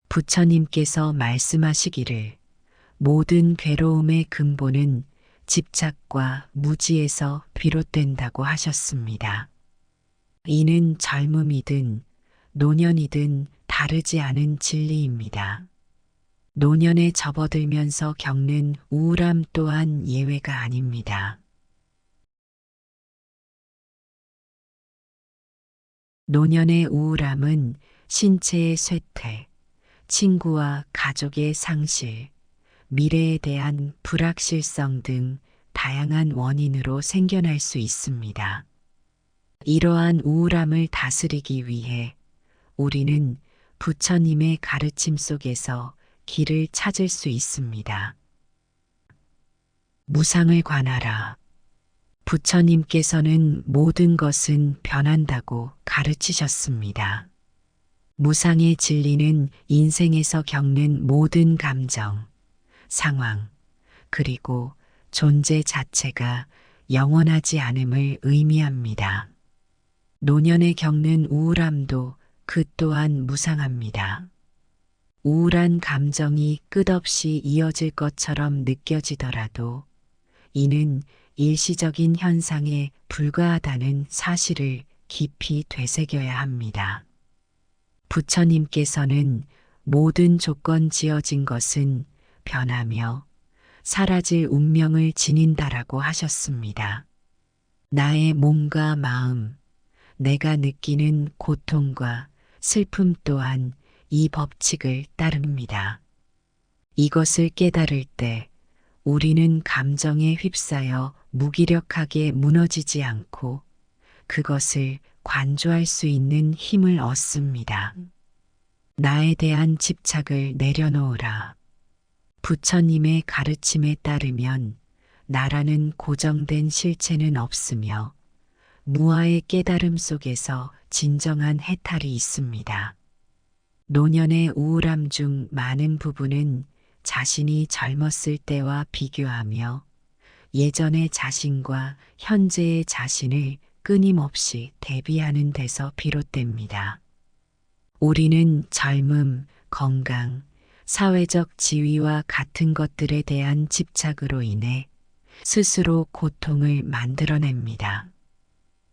부처님께서 말씀하시기를 모든 괴로움의 근본은 집착과 무지에서 비롯된다고 하셨습니다. 이는 젊음이든 노년이든 다르지 않은 진리입니다. 노년에 접어들면서 겪는 우울함 또한 예외가 아닙니다. 노년의 우울함은 신체의 쇠퇴, 친구와 가족의 상실, 미래에 대한 불확실성 등 다양한 원인으로 생겨날 수 있습니다. 이러한 우울함을 다스리기 위해 우리는 부처님의 가르침 속에서 길을 찾을 수 있습니다. 무상을 관하라. 부처님께서는 모든 것은 변한다고 가르치셨습니다. 무상의 진리는 인생에서 겪는 모든 감정, 상황, 그리고 존재 자체가 영원하지 않음을 의미합니다. 노년에 겪는 우울함도 그 또한 무상합니다. 우울한 감정이 끝없이 이어질 것처럼 느껴지더라도 이는 일시적인 현상에 불과하다는 사실을 깊이 되새겨야 합니다. 부처님께서는 모든 조건 지어진 것은 변하며 사라질 운명을 지닌다라고 하셨습니다. 나의 몸과 마음, 내가 느끼는 고통과 슬픔 또한 이 법칙을 따릅니다. 이것을 깨달을 때 우리는 감정에 휩싸여 무기력하게 무너지지 않고 그것을 관조할 수 있는 힘을 얻습니다. 나에 대한 집착을 내려놓으라. 부처님의 가르침에 따르면 나라는 고정된 실체는 없으며 무아의 깨달음 속에서 진정한 해탈이 있습니다. 노년의 우울함 중 많은 부분은 자신이 젊었을 때와 비교하며 예전의 자신과 현재의 자신을 끊임없이 대비하는 데서 비롯됩니다. 우리는 젊음, 건강, 사회적 지위와 같은 것들에 대한 집착으로 인해 스스로 고통을 만들어냅니다.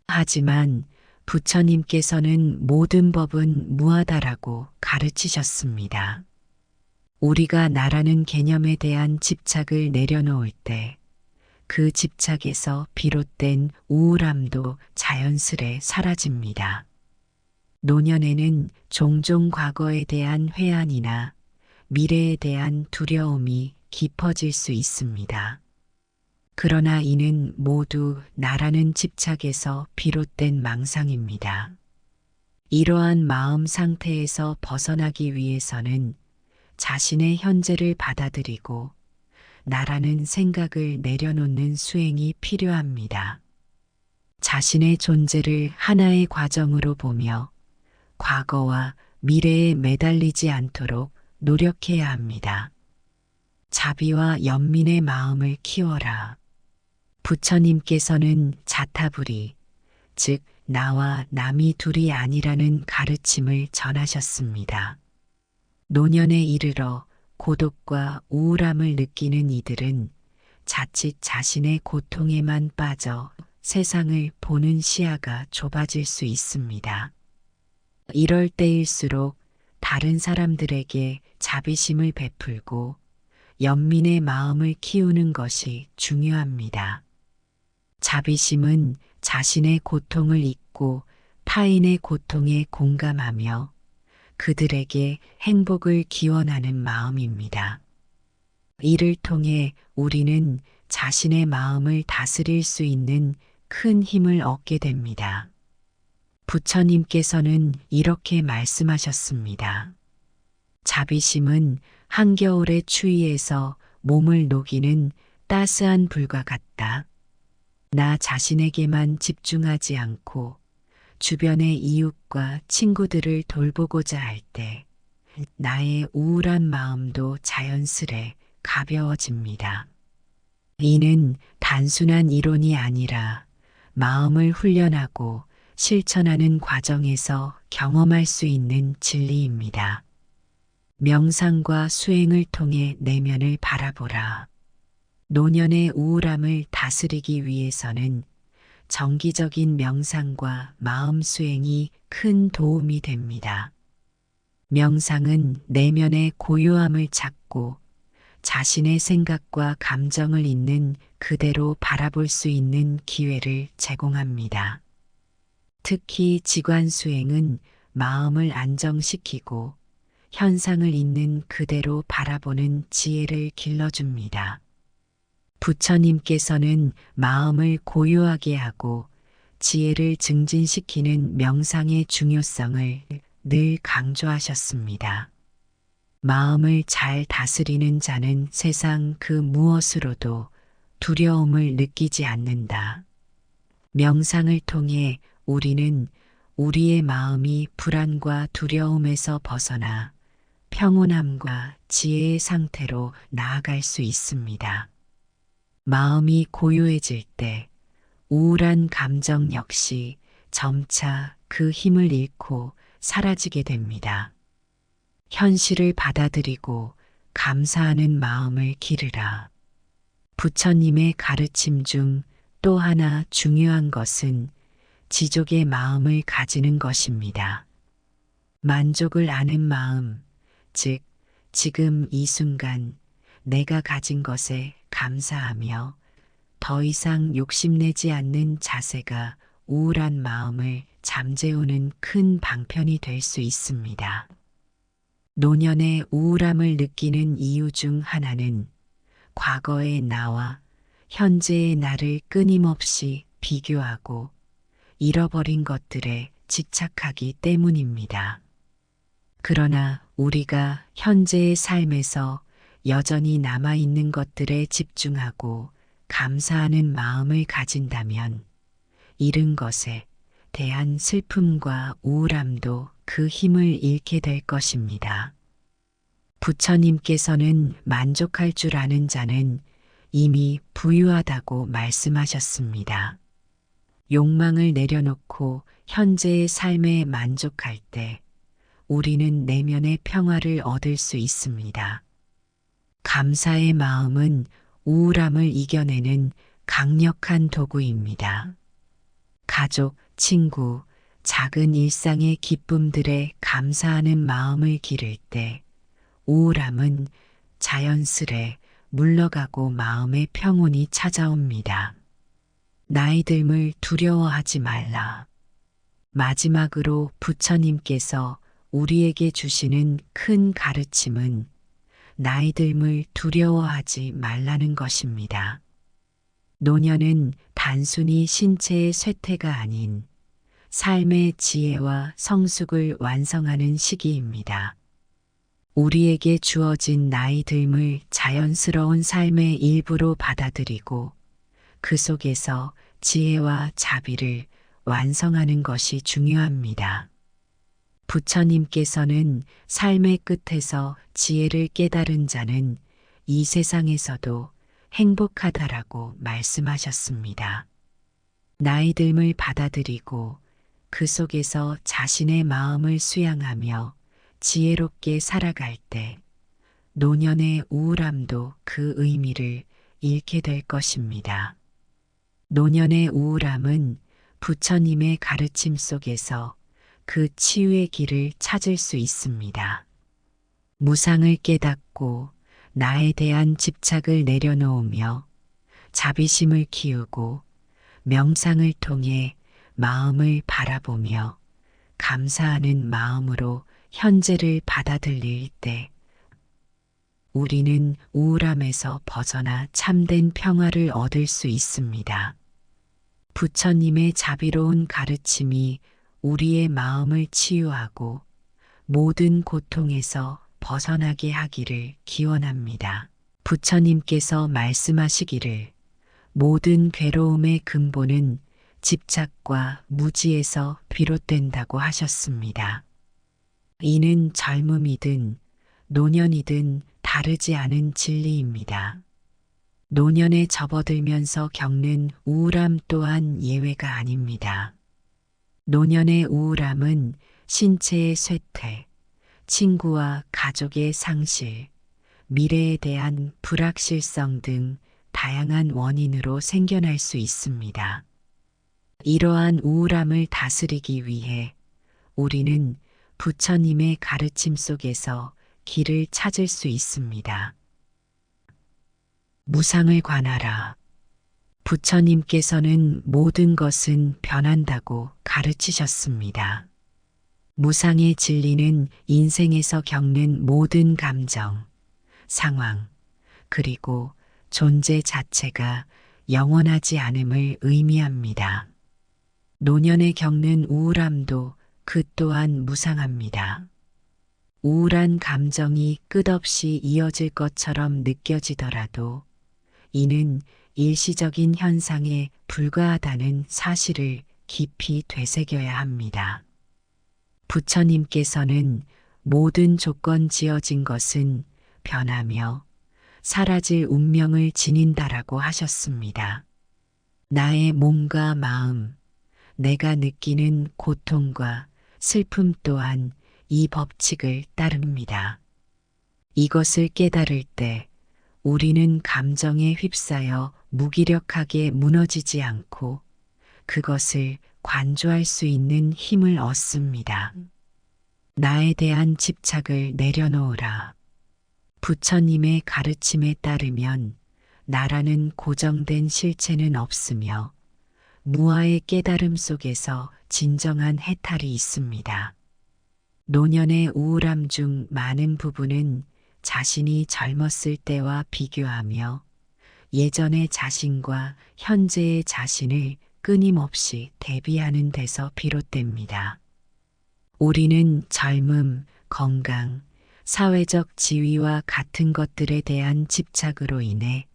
하지만 부처님께서는 모든 법은 무하다라고 가르치셨습니다. 우리가 나라는 개념에 대한 집착을 내려놓을 때 그 집착에서 비롯된 우울함도 자연스레 사라집니다. 노년에는 종종 과거에 대한 회한이나 미래에 대한 두려움이 깊어질 수 있습니다. 그러나 이는 모두 나라는 집착에서 비롯된 망상입니다. 이러한 마음 상태에서 벗어나기 위해서는 자신의 현재를 받아들이고 나라는 생각을 내려놓는 수행이 필요합니다. 자신의 존재를 하나의 과정으로 보며 과거와 미래에 매달리지 않도록 노력해야 합니다. 자비와 연민의 마음을 키워라. 부처님께서는 자타불이, 즉 나와 남이 둘이 아니라는 가르침을 전하셨습니다. 노년에 이르러 고독과 우울함을 느끼는 이들은 자칫 자신의 고통에만 빠져 세상을 보는 시야가 좁아질 수 있습니다. 이럴 때일수록 다른 사람들에게 자비심을 베풀고 연민의 마음을 키우는 것이 중요합니다. 자비심은 자신의 고통을 잊고 타인의 고통에 공감하며 그들에게 행복을 기원하는 마음입니다. 이를 통해 우리는 자신의 마음을 다스릴 수 있는 큰 힘을 얻게 됩니다. 부처님께서는 이렇게 말씀하셨습니다. 자비심은 한겨울의 추위에서 몸을 녹이는 따스한 불과 같다. 나 자신에게만 집중하지 않고 주변의 이웃과 친구들을 돌보고자 할 때 나의 우울한 마음도 자연스레 가벼워집니다. 이는 단순한 이론이 아니라 마음을 훈련하고 실천하는 과정에서 경험할 수 있는 진리입니다. 명상과 수행을 통해 내면을 바라보라. 노년의 우울함을 다스리기 위해서는 정기적인 명상과 마음 수행이 큰 도움이 됩니다. 명상은 내면의 고요함을 찾고 자신의 생각과 감정을 있는 그대로 바라볼 수 있는 기회를 제공합니다. 특히 지관 수행은 마음을 안정시키고 현상을 있는 그대로 바라보는 지혜를 길러줍니다. 부처님께서는 마음을 고요하게 하고 지혜를 증진시키는 명상의 중요성을 늘 강조하셨습니다. 마음을 잘 다스리는 자는 세상 그 무엇으로도 두려움을 느끼지 않는다. 명상을 통해 우리는 우리의 마음이 불안과 두려움에서 벗어나 평온함과 지혜의 상태로 나아갈 수 있습니다. 마음이 고요해질 때 우울한 감정 역시 점차 그 힘을 잃고 사라지게 됩니다. 현실을 받아들이고 감사하는 마음을 기르라. 부처님의 가르침 중 또 하나 중요한 것은 지족의 마음을 가지는 것입니다. 만족을 아는 마음, 즉 지금 이 순간 내가 가진 것에 감사하며 더 이상 욕심내지 않는 자세가 우울한 마음을 잠재우는 큰 방편이 될 수 있습니다. 노년의 우울함을 느끼는 이유 중 하나는 과거의 나와 현재의 나를 끊임없이 비교하고 잃어버린 것들에 집착하기 때문입니다. 그러나 우리가 현재의 삶에서 여전히 남아있는 것들에 집중하고 감사하는 마음을 가진다면 잃은 것에 대한 슬픔과 우울함도 그 힘을 잃게 될 것입니다. 부처님께서는 만족할 줄 아는 자는 이미 부유하다고 말씀하셨습니다. 욕망을 내려놓고 현재의 삶에 만족할 때 우리는 내면의 평화를 얻을 수 있습니다. 감사의 마음은 우울함을 이겨내는 강력한 도구입니다. 가족, 친구, 작은 일상의 기쁨들에 감사하는 마음을 기를 때 우울함은 자연스레 물러가고 마음의 평온이 찾아옵니다. 나이 듦을 두려워하지 말라. 마지막으로 부처님께서 우리에게 주시는 큰 가르침은 나이 듦을 두려워하지 말라는 것입니다. 노년은 단순히 신체의 쇠퇴가 아닌 삶의 지혜와 성숙을 완성하는 시기입니다. 우리에게 주어진 나이 듦을 자연스러운 삶의 일부로 받아들이고 그 속에서 지혜와 자비를 완성하는 것이 중요합니다. 부처님께서는 삶의 끝에서 지혜를 깨달은 자는 이 세상에서도 행복하다라고 말씀하셨습니다. 나이 듦을 받아들이고 그 속에서 자신의 마음을 수양하며 지혜롭게 살아갈 때 노년의 우울함도 그 의미를 잃게 될 것입니다. 노년의 우울함은 부처님의 가르침 속에서 그 치유의 길을 찾을 수 있습니다. 무상을 깨닫고 나에 대한 집착을 내려놓으며 자비심을 키우고 명상을 통해 마음을 바라보며 감사하는 마음으로 현재를 받아들일 때 우리는 우울함에서 벗어나 참된 평화를 얻을 수 있습니다. 부처님의 자비로운 가르침이 우리의 마음을 치유하고 모든 고통에서 벗어나게 하기를 기원합니다. 부처님께서 말씀하시기를 모든 괴로움의 근본은 집착과 무지에서 비롯된다고 하셨습니다. 이는 젊음이든 노년이든 다르지 않은 진리입니다. 노년에 접어들면서 겪는 우울함 또한 예외가 아닙니다. 노년의 우울함은 신체의 쇠퇴, 친구와 가족의 상실, 미래에 대한 불확실성 등 다양한 원인으로 생겨날 수 있습니다. 이러한 우울함을 다스리기 위해 우리는 부처님의 가르침 속에서 길을 찾을 수 있습니다. 무상을 관하라. 부처님께서는 모든 것은 변한다고 가르치셨습니다. 무상의 진리는 인생에서 겪는 모든 감정, 상황, 그리고 존재 자체가 영원하지 않음을 의미합니다. 노년에 겪는 우울함도 그 또한 무상합니다. 우울한 감정이 끝없이 이어질 것처럼 느껴지더라도 이는 일시적인 현상에 불과하다는 사실을 깊이 되새겨야 합니다. 부처님께서는 모든 조건 지어진 것은 변하며 사라질 운명을 지닌다라고 하셨습니다. 나의 몸과 마음, 내가 느끼는 고통과 슬픔 또한 이 법칙을 따릅니다. 이것을 깨달을 때 우리는 감정에 휩싸여 무기력하게 무너지지 않고 그것을 관조할 수 있는 힘을 얻습니다. 나에 대한 집착을 내려놓으라. 부처님의 가르침에 따르면 나라는 고정된 실체는 없으며 무아의 깨달음 속에서 진정한 해탈이 있습니다. 노년의 우울함 중 많은 부분은 자신이 젊었을 때와 비교하며 예전의 자신과 현재의 자신을 끊임없이 대비하는 데서 비롯됩니다. 우리는 젊음, 건강, 사회적 지위와 같은 것들에 대한 집착으로 인해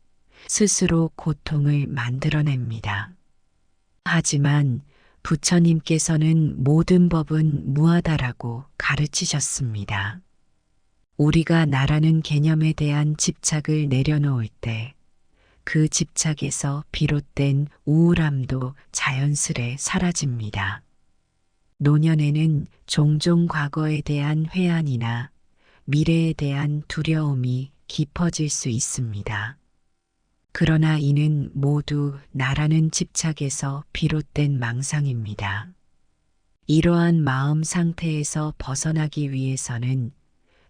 스스로 고통을 만들어냅니다. 하지만 부처님께서는 모든 법은 무하다라고 가르치셨습니다. 우리가 나라는 개념에 대한 집착을 내려놓을 때 그 집착에서 비롯된 우울함도 자연스레 사라집니다. 노년에는 종종 과거에 대한 회한이나 미래에 대한 두려움이 깊어질 수 있습니다. 그러나 이는 모두 나라는 집착에서 비롯된 망상입니다. 이러한 마음 상태에서 벗어나기 위해서는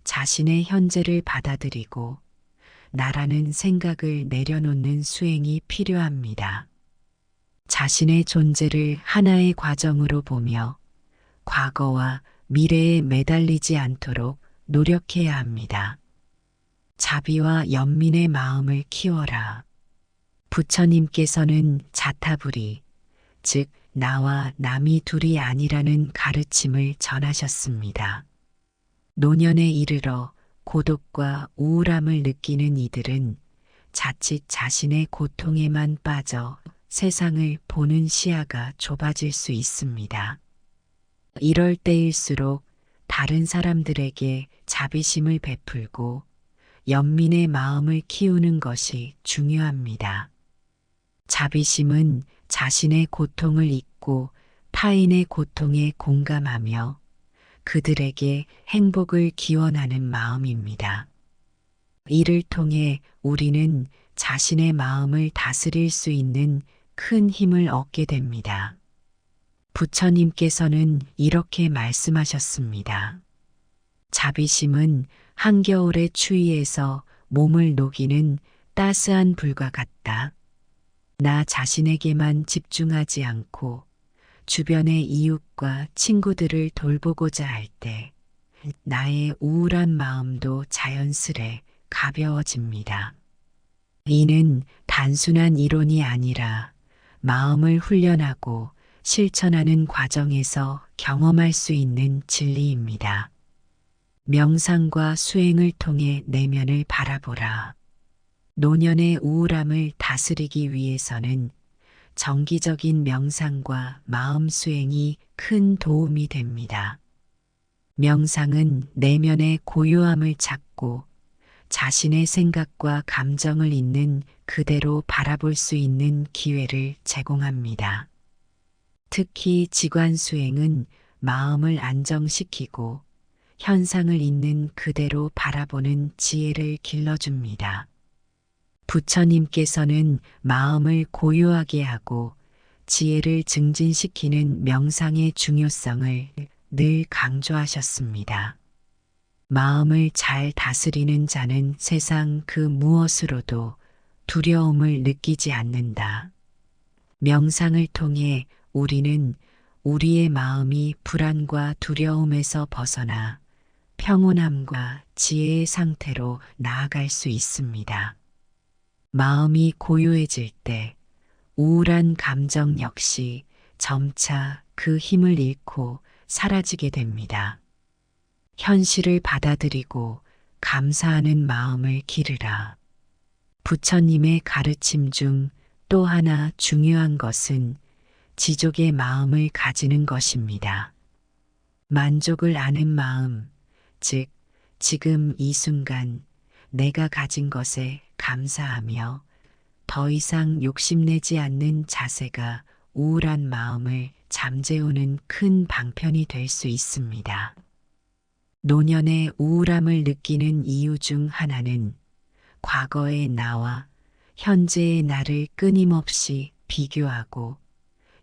자신의 현재를 받아들이고 나라는 생각을 내려놓는 수행이 필요합니다. 자신의 존재를 하나의 과정으로 보며 과거와 미래에 매달리지 않도록 노력해야 합니다. 자비와 연민의 마음을 키워라. 부처님께서는 자타불이, 즉 나와 남이 둘이 아니라는 가르침을 전하셨습니다. 노년에 이르러 고독과 우울함을 느끼는 이들은 자칫 자신의 고통에만 빠져 세상을 보는 시야가 좁아질 수 있습니다. 이럴 때일수록 다른 사람들에게 자비심을 베풀고 연민의 마음을 키우는 것이 중요합니다. 자비심은 자신의 고통을 잊고 타인의 고통에 공감하며 그들에게 행복을 기원하는 마음입니다. 이를 통해 우리는 자신의 마음을 다스릴 수 있는 큰 힘을 얻게 됩니다. 부처님께서는 이렇게 말씀하셨습니다. 자비심은 한겨울의 추위에서 몸을 녹이는 따스한 불과 같다. 나 자신에게만 집중하지 않고 주변의 이웃과 친구들을 돌보고자 할 때 나의 우울한 마음도 자연스레 가벼워집니다. 이는 단순한 이론이 아니라 마음을 훈련하고 실천하는 과정에서 경험할 수 있는 진리입니다. 명상과 수행을 통해 내면을 바라보라. 노년의 우울함을 다스리기 위해서는 정기적인 명상과 마음 수행이 큰 도움이 됩니다. 명상은 내면의 고요함을 찾고 자신의 생각과 감정을 있는 그대로 바라볼 수 있는 기회를 제공합니다. 특히 지관 수행은 마음을 안정시키고 현상을 있는 그대로 바라보는 지혜를 길러줍니다. 부처님께서는 마음을 고요하게 하고 지혜를 증진시키는 명상의 중요성을 늘 강조하셨습니다. 마음을 잘 다스리는 자는 세상 그 무엇으로도 두려움을 느끼지 않는다. 명상을 통해 우리는 우리의 마음이 불안과 두려움에서 벗어나 평온함과 지혜의 상태로 나아갈 수 있습니다. 마음이 고요해질 때 우울한 감정 역시 점차 그 힘을 잃고 사라지게 됩니다. 현실을 받아들이고 감사하는 마음을 기르라. 부처님의 가르침 중 또 하나 중요한 것은 지족의 마음을 가지는 것입니다. 만족을 아는 마음, 즉 지금 이 순간 내가 가진 것에 감사하며 더 이상 욕심내지 않는 자세가 우울한 마음을 잠재우는 큰 방편이 될 수 있습니다. 노년의 우울함을 느끼는 이유 중 하나는 과거의 나와 현재의 나를 끊임없이 비교하고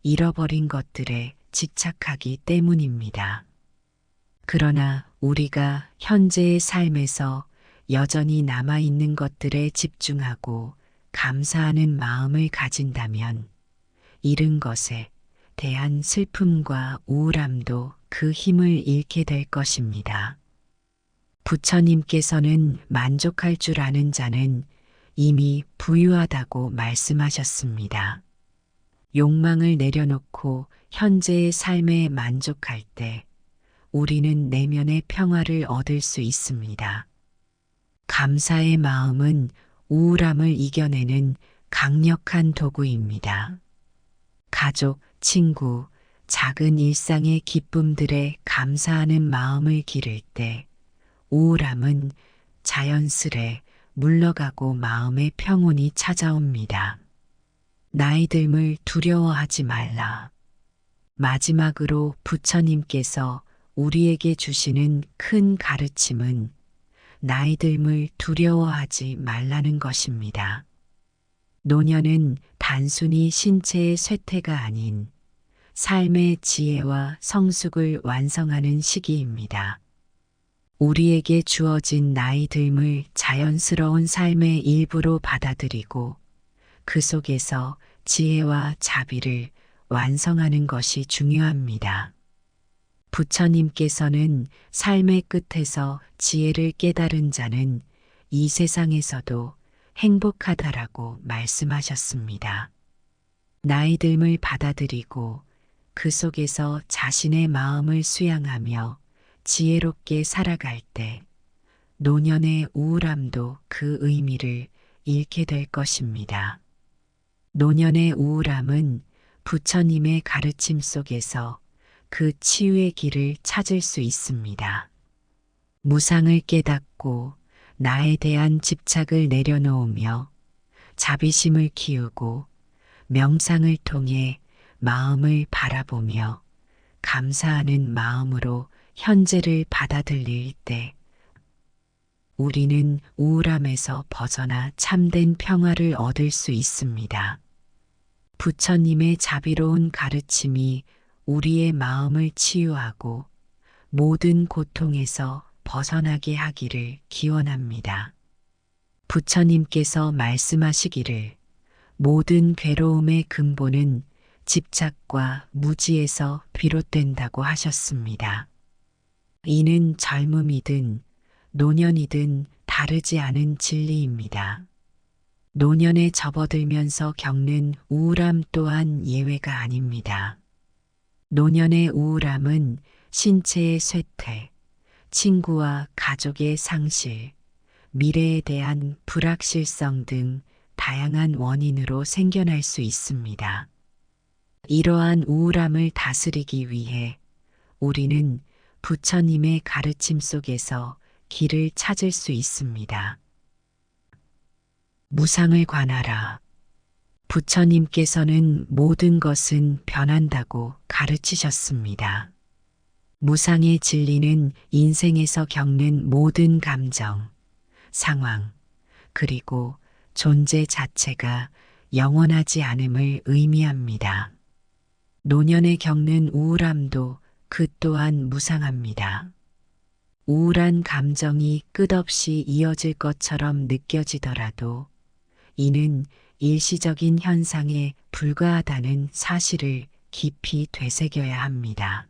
잃어버린 것들에 집착하기 때문입니다. 그러나 우리가 현재의 삶에서 여전히 남아있는 것들에 집중하고 감사하는 마음을 가진다면 잃은 것에 대한 슬픔과 우울함도 그 힘을 잃게 될 것입니다. 부처님께서는 만족할 줄 아는 자는 이미 부유하다고 말씀하셨습니다. 욕망을 내려놓고 현재의 삶에 만족할 때 우리는 내면의 평화를 얻을 수 있습니다. 감사의 마음은 우울함을 이겨내는 강력한 도구입니다. 가족, 친구, 작은 일상의 기쁨들에 감사하는 마음을 기를 때 우울함은 자연스레 물러가고 마음의 평온이 찾아옵니다. 나이 듦을 두려워하지 말라. 마지막으로 부처님께서 우리에게 주시는 큰 가르침은 나이 듦을 두려워하지 말라는 것입니다. 노년은 단순히 신체의 쇠퇴가 아닌 삶의 지혜와 성숙을 완성하는 시기입니다. 우리에게 주어진 나이 듦을 자연스러운 삶의 일부로 받아들이고 그 속에서 지혜와 자비를 완성하는 것이 중요합니다. 부처님께서는 삶의 끝에서 지혜를 깨달은 자는 이 세상에서도 행복하다라고 말씀하셨습니다. 나이 듦을 받아들이고 그 속에서 자신의 마음을 수양하며 지혜롭게 살아갈 때 노년의 우울함도 그 의미를 잃게 될 것입니다. 노년의 우울함은 부처님의 가르침 속에서 그 치유의 길을 찾을 수 있습니다. 무상을 깨닫고 나에 대한 집착을 내려놓으며 자비심을 키우고 명상을 통해 마음을 바라보며 감사하는 마음으로 현재를 받아들일 때 우리는 우울함에서 벗어나 참된 평화를 얻을 수 있습니다. 부처님의 자비로운 가르침이 우리의 마음을 치유하고 모든 고통에서 벗어나게 하기를 기원합니다. 부처님께서 말씀하시기를 모든 괴로움의 근본은 집착과 무지에서 비롯된다고 하셨습니다. 이는 젊음이든 노년이든 다르지 않은 진리입니다. 노년에 접어들면서 겪는 우울함 또한 예외가 아닙니다. 노년의 우울함은 신체의 쇠퇴, 친구와 가족의 상실, 미래에 대한 불확실성 등 다양한 원인으로 생겨날 수 있습니다. 이러한 우울함을 다스리기 위해 우리는 부처님의 가르침 속에서 길을 찾을 수 있습니다. 무상을 관하라. 부처님께서는 모든 것은 변한다고 가르치셨습니다. 무상의 진리는 인생에서 겪는 모든 감정, 상황, 그리고 존재 자체가 영원하지 않음을 의미합니다. 노년에 겪는 우울함도 그 또한 무상합니다. 우울한 감정이 끝없이 이어질 것처럼 느껴지더라도 이는 일시적인 현상에 불과하다는 사실을 깊이 되새겨야 합니다.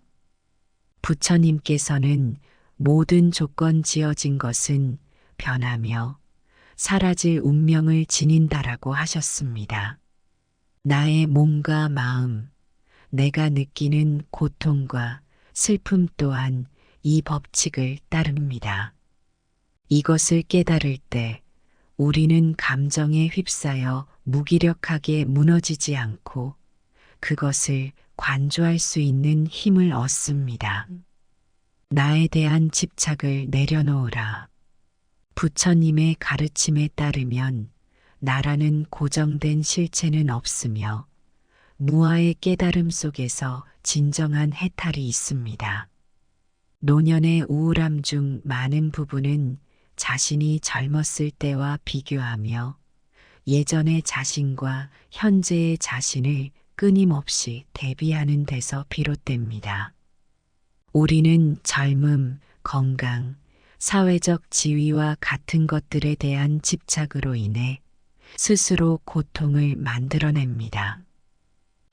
부처님께서는 모든 조건 지어진 것은 변하며 사라질 운명을 지닌다라고 하셨습니다. 나의 몸과 마음, 내가 느끼는 고통과 슬픔 또한 이 법칙을 따릅니다. 이것을 깨달을 때 우리는 감정에 휩싸여 무기력하게 무너지지 않고 그것을 관조할 수 있는 힘을 얻습니다. 나에 대한 집착을 내려놓으라. 부처님의 가르침에 따르면 나라는 고정된 실체는 없으며 무아의 깨달음 속에서 진정한 해탈이 있습니다. 노년의 우울함 중 많은 부분은 자신이 젊었을 때와 비교하며 예전의 자신과 현재의 자신을 끊임없이 대비하는 데서 비롯됩니다. 우리는 젊음, 건강, 사회적 지위와 같은 것들에 대한 집착으로 인해 스스로 고통을 만들어냅니다.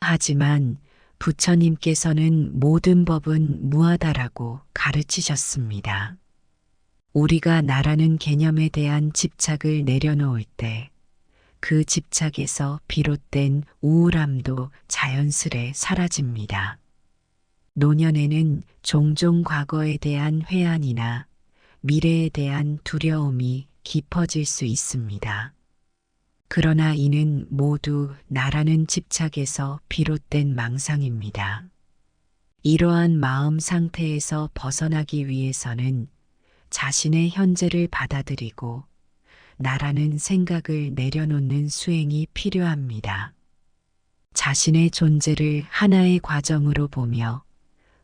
하지만 부처님께서는 모든 법은 무하다라고 가르치셨습니다. 우리가 나라는 개념에 대한 집착을 내려놓을 때 그 집착에서 비롯된 우울함도 자연스레 사라집니다. 노년에는 종종 과거에 대한 회한이나 미래에 대한 두려움이 깊어질 수 있습니다. 그러나 이는 모두 나라는 집착에서 비롯된 망상입니다. 이러한 마음 상태에서 벗어나기 위해서는 자신의 현재를 받아들이고 나라는 생각을 내려놓는 수행이 필요합니다. 자신의 존재를 하나의 과정으로 보며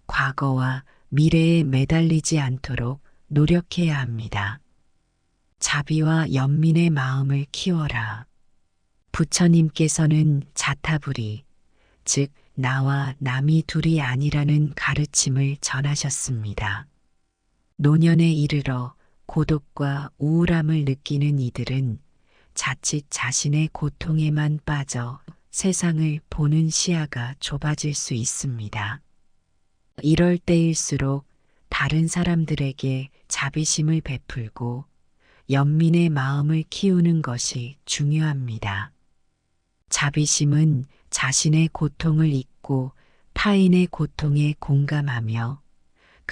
과거와 미래에 매달리지 않도록 노력해야 합니다. 자비와 연민의 마음을 키워라. 부처님께서는 자타불이, 즉 나와 남이 둘이 아니라는 가르침을 전하셨습니다. 노년에 이르러 고독과 우울함을 느끼는 이들은 자칫 자신의 고통에만 빠져 세상을 보는 시야가 좁아질 수 있습니다. 이럴 때일수록 다른 사람들에게 자비심을 베풀고 연민의 마음을 키우는 것이 중요합니다. 자비심은 자신의 고통을 잊고 타인의 고통에 공감하며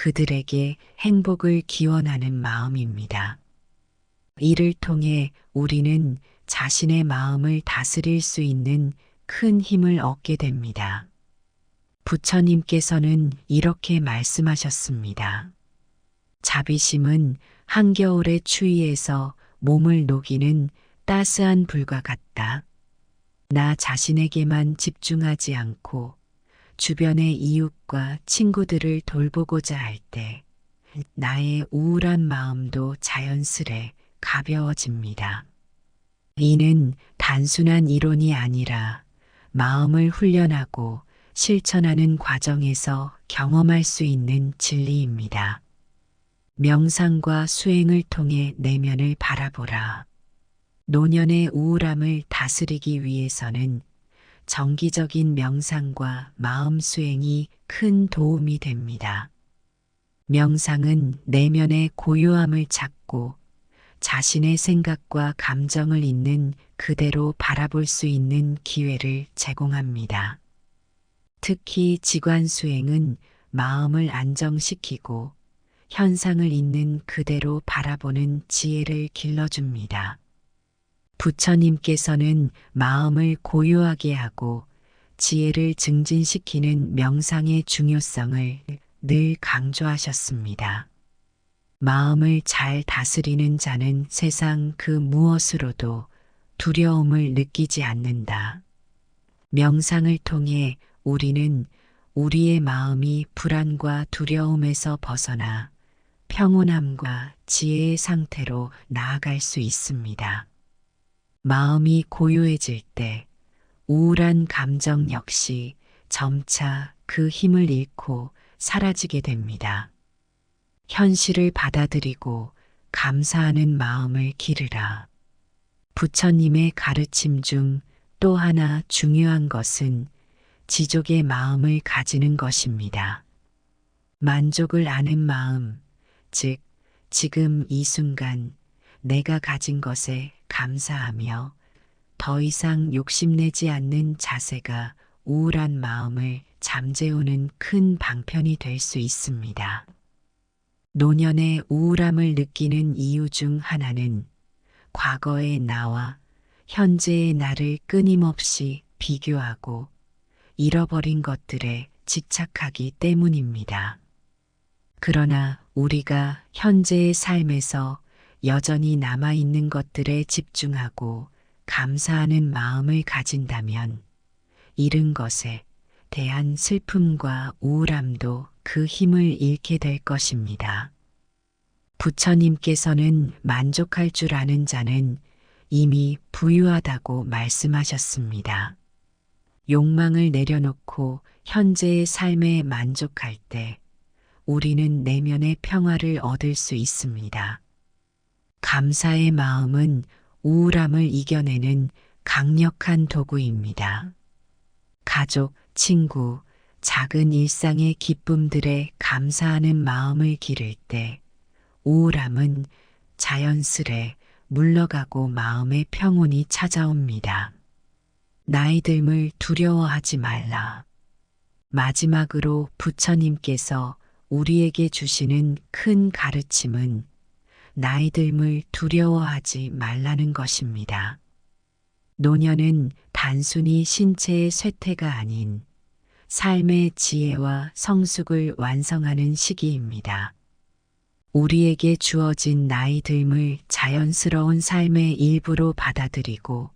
그들에게 행복을 기원하는 마음입니다. 이를 통해 우리는 자신의 마음을 다스릴 수 있는 큰 힘을 얻게 됩니다. 부처님께서는 이렇게 말씀하셨습니다. 자비심은 한겨울의 추위에서 몸을 녹이는 따스한 불과 같다. 나 자신에게만 집중하지 않고 주변의 이웃과 친구들을 돌보고자 할 때 나의 우울한 마음도 자연스레 가벼워집니다. 이는 단순한 이론이 아니라 마음을 훈련하고 실천하는 과정에서 경험할 수 있는 진리입니다. 명상과 수행을 통해 내면을 바라보라. 노년의 우울함을 다스리기 위해서는 정기적인 명상과 마음 수행이 큰 도움이 됩니다. 명상은 내면의 고요함을 찾고 자신의 생각과 감정을 있는 그대로 바라볼 수 있는 기회를 제공합니다. 특히 지관 수행은 마음을 안정시키고 현상을 있는 그대로 바라보는 지혜를 길러줍니다. 부처님께서는 마음을 고요하게 하고 지혜를 증진시키는 명상의 중요성을 늘 강조하셨습니다. 마음을 잘 다스리는 자는 세상 그 무엇으로도 두려움을 느끼지 않는다. 명상을 통해 우리는 우리의 마음이 불안과 두려움에서 벗어나 평온함과 지혜의 상태로 나아갈 수 있습니다. 마음이 고요해질 때 우울한 감정 역시 점차 그 힘을 잃고 사라지게 됩니다. 현실을 받아들이고 감사하는 마음을 기르라. 부처님의 가르침 중 또 하나 중요한 것은 지족의 마음을 가지는 것입니다. 만족을 아는 마음, 즉, 지금 이 순간 내가 가진 것에 감사하며 더 이상 욕심내지 않는 자세가 우울한 마음을 잠재우는 큰 방편이 될 수 있습니다. 노년의 우울함을 느끼는 이유 중 하나는 과거의 나와 현재의 나를 끊임없이 비교하고 잃어버린 것들에 집착하기 때문입니다. 그러나 우리가 현재의 삶에서 여전히 남아있는 것들에 집중하고 감사하는 마음을 가진다면 잃은 것에 대한 슬픔과 우울함도 그 힘을 잃게 될 것입니다. 부처님께서는 만족할 줄 아는 자는 이미 부유하다고 말씀하셨습니다. 욕망을 내려놓고 현재의 삶에 만족할 때 우리는 내면의 평화를 얻을 수 있습니다. 감사의 마음은 우울함을 이겨내는 강력한 도구입니다. 가족, 친구, 작은 일상의 기쁨들에 감사하는 마음을 기를 때 우울함은 자연스레 물러가고 마음의 평온이 찾아옵니다. 나이 듦을 두려워하지 말라. 마지막으로 부처님께서 우리에게 주시는 큰 가르침은 나이 듦을 두려워하지 말라는 것입니다. 노년은 단순히 신체의 쇠퇴가 아닌 삶의 지혜와 성숙을 완성하는 시기입니다. 우리에게 주어진 나이 듦을 자연스러운 삶의 일부로 받아들이고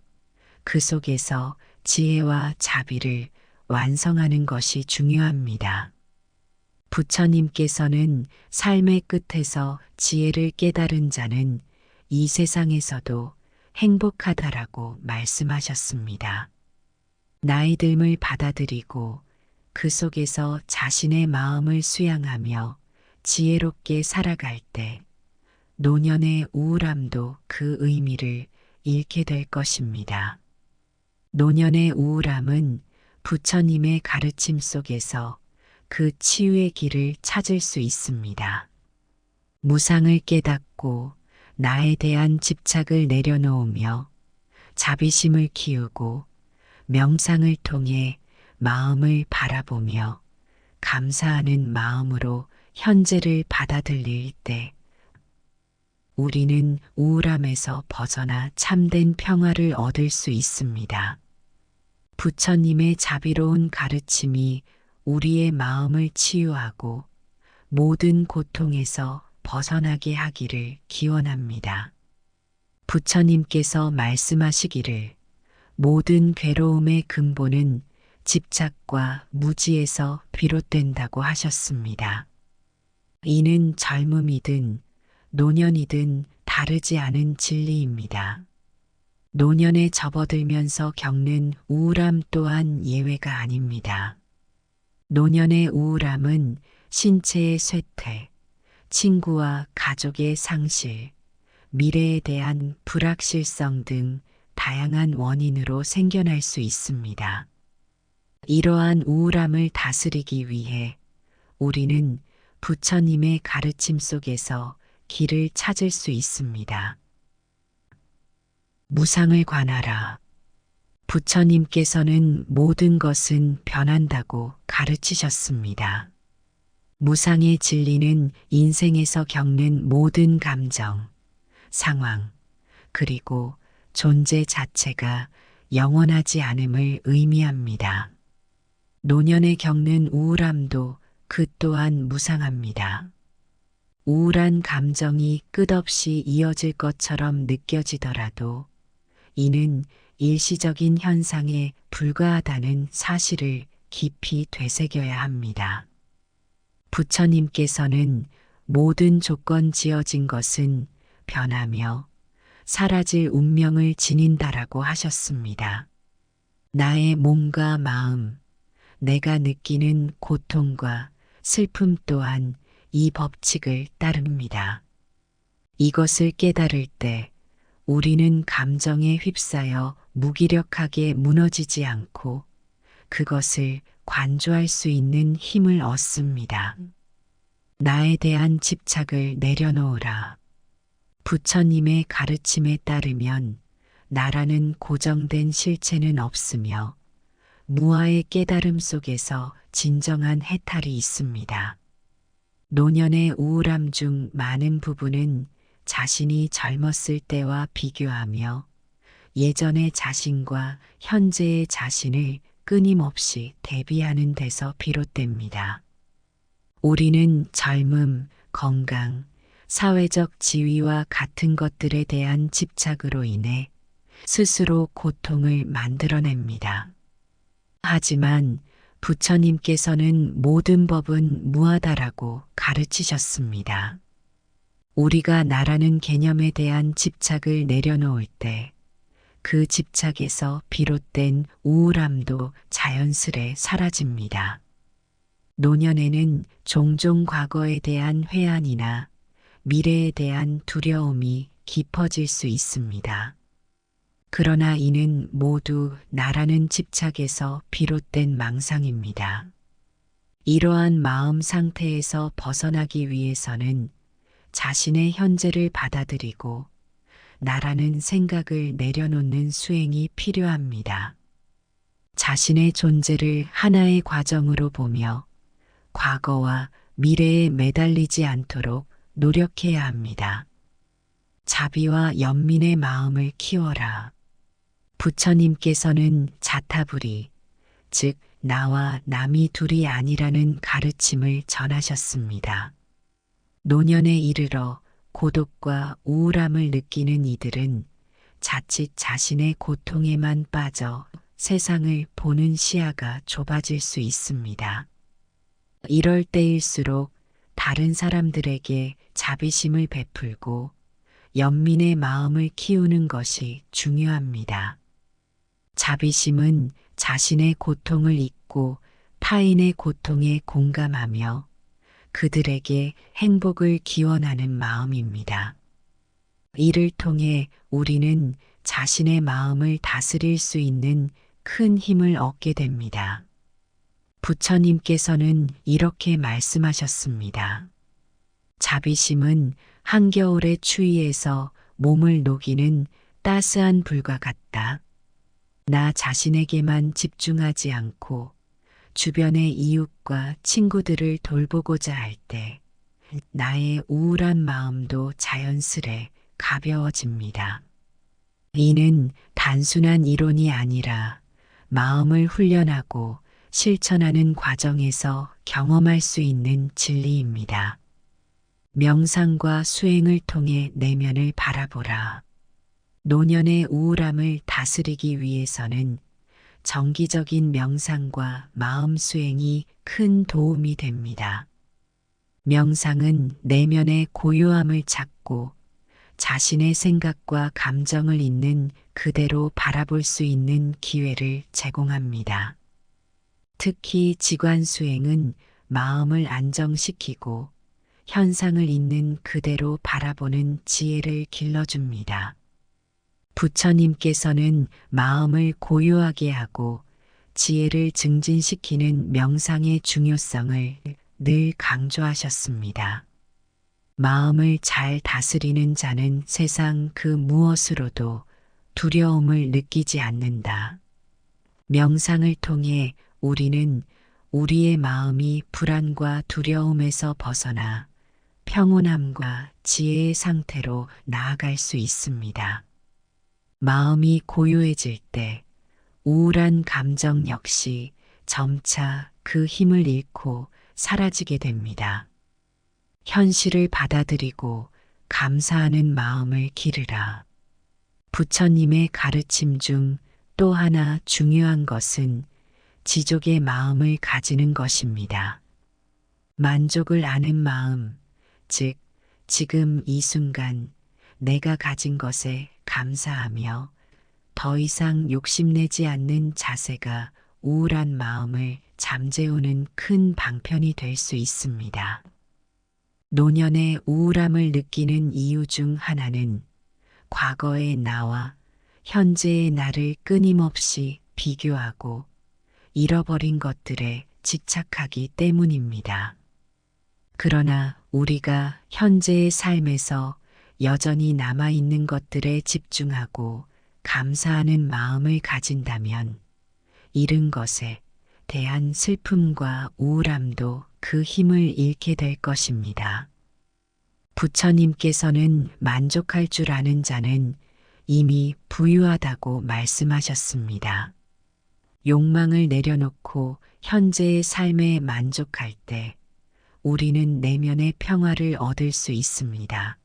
그 속에서 지혜와 자비를 완성하는 것이 중요합니다. 부처님께서는 삶의 끝에서 지혜를 깨달은 자는 이 세상에서도 행복하다라고 말씀하셨습니다. 나이 듦을 받아들이고 그 속에서 자신의 마음을 수양하며 지혜롭게 살아갈 때 노년의 우울함도 그 의미를 잃게 될 것입니다. 노년의 우울함은 부처님의 가르침 속에서 그 치유의 길을 찾을 수 있습니다. 무상을 깨닫고 나에 대한 집착을 내려놓으며 자비심을 키우고 명상을 통해 마음을 바라보며 감사하는 마음으로 현재를 받아들일 때 우리는 우울함에서 벗어나 참된 평화를 얻을 수 있습니다. 부처님의 자비로운 가르침이 우리의 마음을 치유하고 모든 고통에서 벗어나게 하기를 기원합니다. 부처님께서 말씀하시기를 모든 괴로움의 근본은 집착과 무지에서 비롯된다고 하셨습니다. 이는 젊음이든 노년이든 다르지 않은 진리입니다. 노년에 접어들면서 겪는 우울함 또한 예외가 아닙니다. 노년의 우울함은 신체의 쇠퇴, 친구와 가족의 상실, 미래에 대한 불확실성 등 다양한 원인으로 생겨날 수 있습니다. 이러한 우울함을 다스리기 위해 우리는 부처님의 가르침 속에서 길을 찾을 수 있습니다. 무상을 관하라. 부처님께서는 모든 것은 변한다고 가르치셨습니다. 무상의 진리는 인생에서 겪는 모든 감정, 상황, 그리고 존재 자체가 영원하지 않음을 의미합니다. 노년에 겪는 우울함도 그 또한 무상합니다. 우울한 감정이 끝없이 이어질 것처럼 느껴지더라도 이는 일시적인 현상에 불과하다는 사실을 깊이 되새겨야 합니다. 부처님께서는 모든 조건 지어진 것은 변하며 사라질 운명을 지닌다라고 하셨습니다. 나의 몸과 마음, 내가 느끼는 고통과 슬픔 또한 이 법칙을 따릅니다. 이것을 깨달을 때 우리는 감정에 휩싸여 무기력하게 무너지지 않고 그것을 관조할 수 있는 힘을 얻습니다. 나에 대한 집착을 내려놓으라. 부처님의 가르침에 따르면 나라는 고정된 실체는 없으며 무아의 깨달음 속에서 진정한 해탈이 있습니다. 노년의 우울함 중 많은 부분은 자신이 젊었을 때와 비교하며 예전의 자신과 현재의 자신을 끊임없이 대비하는 데서 비롯됩니다. 우리는 젊음, 건강, 사회적 지위와 같은 것들에 대한 집착으로 인해 스스로 고통을 만들어냅니다. 하지만 부처님께서는 모든 법은 무하다라고 가르치셨습니다. 우리가 나라는 개념에 대한 집착을 내려놓을 때 그 집착에서 비롯된 우울함도 자연스레 사라집니다. 노년에는 종종 과거에 대한 회한이나 미래에 대한 두려움이 깊어질 수 있습니다. 그러나 이는 모두 나라는 집착에서 비롯된 망상입니다. 이러한 마음 상태에서 벗어나기 위해서는 자신의 현재를 받아들이고 나라는 생각을 내려놓는 수행이 필요합니다. 자신의 존재를 하나의 과정으로 보며 과거와 미래에 매달리지 않도록 노력해야 합니다. 자비와 연민의 마음을 키워라. 부처님께서는 자타불이, 즉 나와 남이 둘이 아니라는 가르침을 전하셨습니다. 노년에 이르러 고독과 우울함을 느끼는 이들은 자칫 자신의 고통에만 빠져 세상을 보는 시야가 좁아질 수 있습니다. 이럴 때일수록 다른 사람들에게 자비심을 베풀고 연민의 마음을 키우는 것이 중요합니다. 자비심은 자신의 고통을 잊고 타인의 고통에 공감하며 그들에게 행복을 기원하는 마음입니다. 이를 통해 우리는 자신의 마음을 다스릴 수 있는 큰 힘을 얻게 됩니다. 부처님께서는 이렇게 말씀하셨습니다. 자비심은 한겨울의 추위에서 몸을 녹이는 따스한 불과 같다. 나 자신에게만 집중하지 않고 주변의 이웃과 친구들을 돌보고자 할 때 나의 우울한 마음도 자연스레 가벼워집니다. 이는 단순한 이론이 아니라 마음을 훈련하고 실천하는 과정에서 경험할 수 있는 진리입니다. 명상과 수행을 통해 내면을 바라보라. 노년의 우울함을 다스리기 위해서는 정기적인 명상과 마음 수행이 큰 도움이 됩니다. 명상은 내면의 고요함을 찾고 자신의 생각과 감정을 있는 그대로 바라볼 수 있는 기회를 제공합니다. 특히 지관 수행은 마음을 안정시키고 현상을 있는 그대로 바라보는 지혜를 길러줍니다. 부처님께서는 마음을 고요하게 하고 지혜를 증진시키는 명상의 중요성을 늘 강조하셨습니다. 마음을 잘 다스리는 자는 세상 그 무엇으로도 두려움을 느끼지 않는다. 명상을 통해 우리는 우리의 마음이 불안과 두려움에서 벗어나 평온함과 지혜의 상태로 나아갈 수 있습니다. 마음이 고요해질 때 우울한 감정 역시 점차 그 힘을 잃고 사라지게 됩니다. 현실을 받아들이고 감사하는 마음을 기르라. 부처님의 가르침 중 또 하나 중요한 것은 지족의 마음을 가지는 것입니다. 만족을 아는 마음, 즉 지금 이 순간 내가 가진 것에 감사하며 더 이상 욕심내지 않는 자세가 우울한 마음을 잠재우는 큰 방편이 될 수 있습니다. 노년의 우울함을 느끼는 이유 중 하나는 과거의 나와 현재의 나를 끊임없이 비교하고 잃어버린 것들에 집착하기 때문입니다. 그러나 우리가 현재의 삶에서 여전히 남아있는 것들에 집중하고 감사하는 마음을 가진다면 잃은 것에 대한 슬픔과 우울함도 그 힘을 잃게 될 것입니다. 부처님께서는 만족할 줄 아는 자는 이미 부유하다고 말씀하셨습니다. 욕망을 내려놓고 현재의 삶에 만족할 때 우리는 내면의 평화를 얻을 수 있습니다.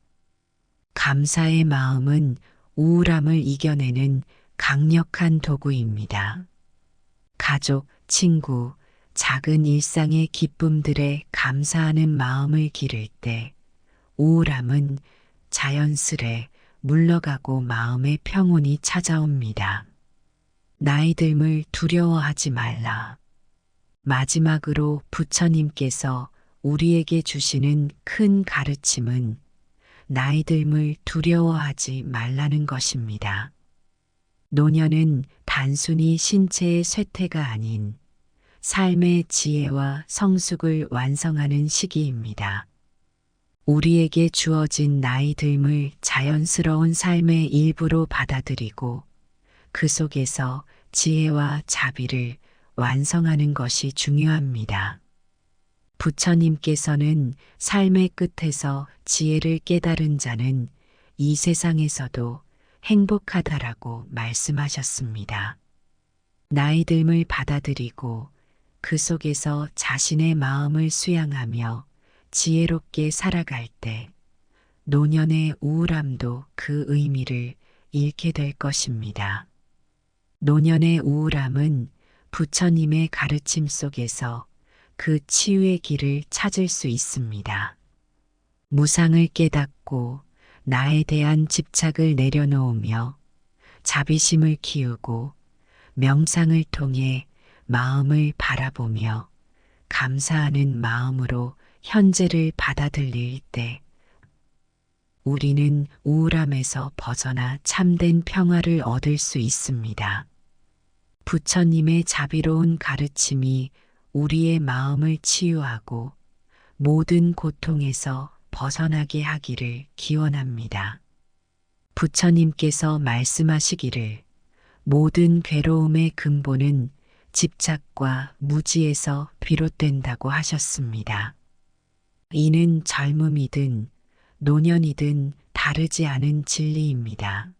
감사의 마음은 우울함을 이겨내는 강력한 도구입니다. 가족, 친구, 작은 일상의 기쁨들에 감사하는 마음을 기를 때 우울함은 자연스레 물러가고 마음의 평온이 찾아옵니다. 나이 듦을 두려워하지 말라. 마지막으로 부처님께서 우리에게 주시는 큰 가르침은 나이 듦을 두려워하지 말라는 것입니다. 노년은 단순히 신체의 쇠퇴가 아닌 삶의 지혜와 성숙을 완성하는 시기입니다. 우리에게 주어진 나이 듦을 자연스러운 삶의 일부로 받아들이고 그 속에서 지혜와 자비를 완성하는 것이 중요합니다. 부처님께서는 삶의 끝에서 지혜를 깨달은 자는 이 세상에서도 행복하다라고 말씀하셨습니다. 나이 듦을 받아들이고 그 속에서 자신의 마음을 수양하며 지혜롭게 살아갈 때 노년의 우울함도 그 의미를 잃게 될 것입니다. 노년의 우울함은 부처님의 가르침 속에서 그 치유의 길을 찾을 수 있습니다. 무상을 깨닫고 나에 대한 집착을 내려놓으며 자비심을 키우고 명상을 통해 마음을 바라보며 감사하는 마음으로 현재를 받아들일 때 우리는 우울함에서 벗어나 참된 평화를 얻을 수 있습니다. 부처님의 자비로운 가르침이 우리의 마음을 치유하고 모든 고통에서 벗어나게 하기를 기원합니다. 부처님께서 말씀하시기를 모든 괴로움의 근본은 집착과 무지에서 비롯된다고 하셨습니다. 이는 젊음이든 노년이든 다르지 않은 진리입니다.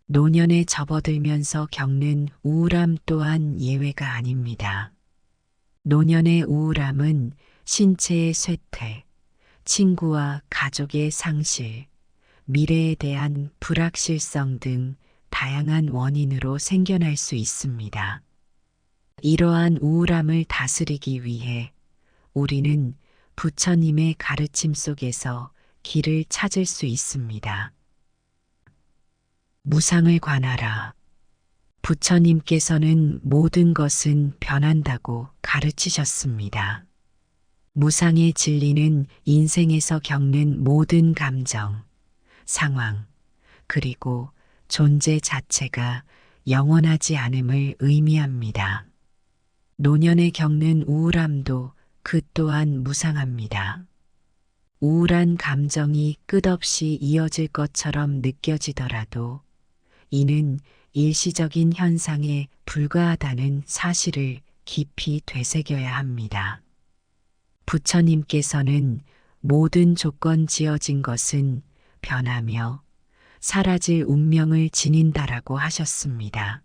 노년에 접어들면서 겪는 우울함 또한 예외가 아닙니다. 노년의 우울함은 신체의 쇠퇴, 친구와 가족의 상실, 미래에 대한 불확실성 등 다양한 원인으로 생겨날 수 있습니다. 이러한 우울함을 다스리기 위해 우리는 부처님의 가르침 속에서 길을 찾을 수 있습니다. 무상을 관하라. 부처님께서는 모든 것은 변한다고 가르치셨습니다. 무상의 진리는 인생에서 겪는 모든 감정, 상황, 그리고 존재 자체가 영원하지 않음을 의미합니다. 노년에 겪는 우울함도 그 또한 무상합니다. 우울한 감정이 끝없이 이어질 것처럼 느껴지더라도 이는 일시적인 현상에 불과하다는 사실을 깊이 되새겨야 합니다. 부처님께서는 모든 조건 지어진 것은 변하며 사라질 운명을 지닌다라고 하셨습니다.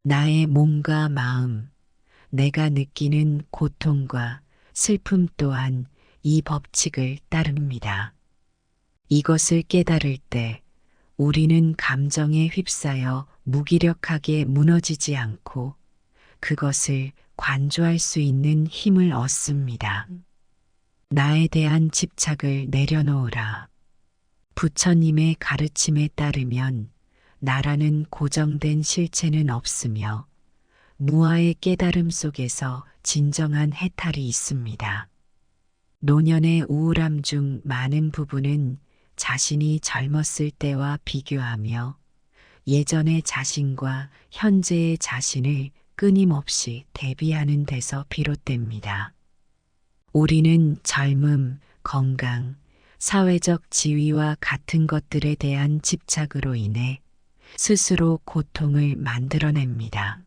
나의 몸과 마음, 내가 느끼는 고통과 슬픔 또한 이 법칙을 따릅니다. 이것을 깨달을 때 우리는 감정에 휩싸여 무기력하게 무너지지 않고 그것을 관조할 수 있는 힘을 얻습니다. 나에 대한 집착을 내려놓으라. 부처님의 가르침에 따르면 나라는 고정된 실체는 없으며 무아의 깨달음 속에서 진정한 해탈이 있습니다. 노년의 우울함 중 많은 부분은 자신이 젊었을 때와 비교하며 예전의 자신과 현재의 자신을 끊임없이 대비하는 데서 비롯됩니다. 우리는 젊음, 건강, 사회적 지위와 같은 것들에 대한 집착으로 인해 스스로 고통을 만들어냅니다.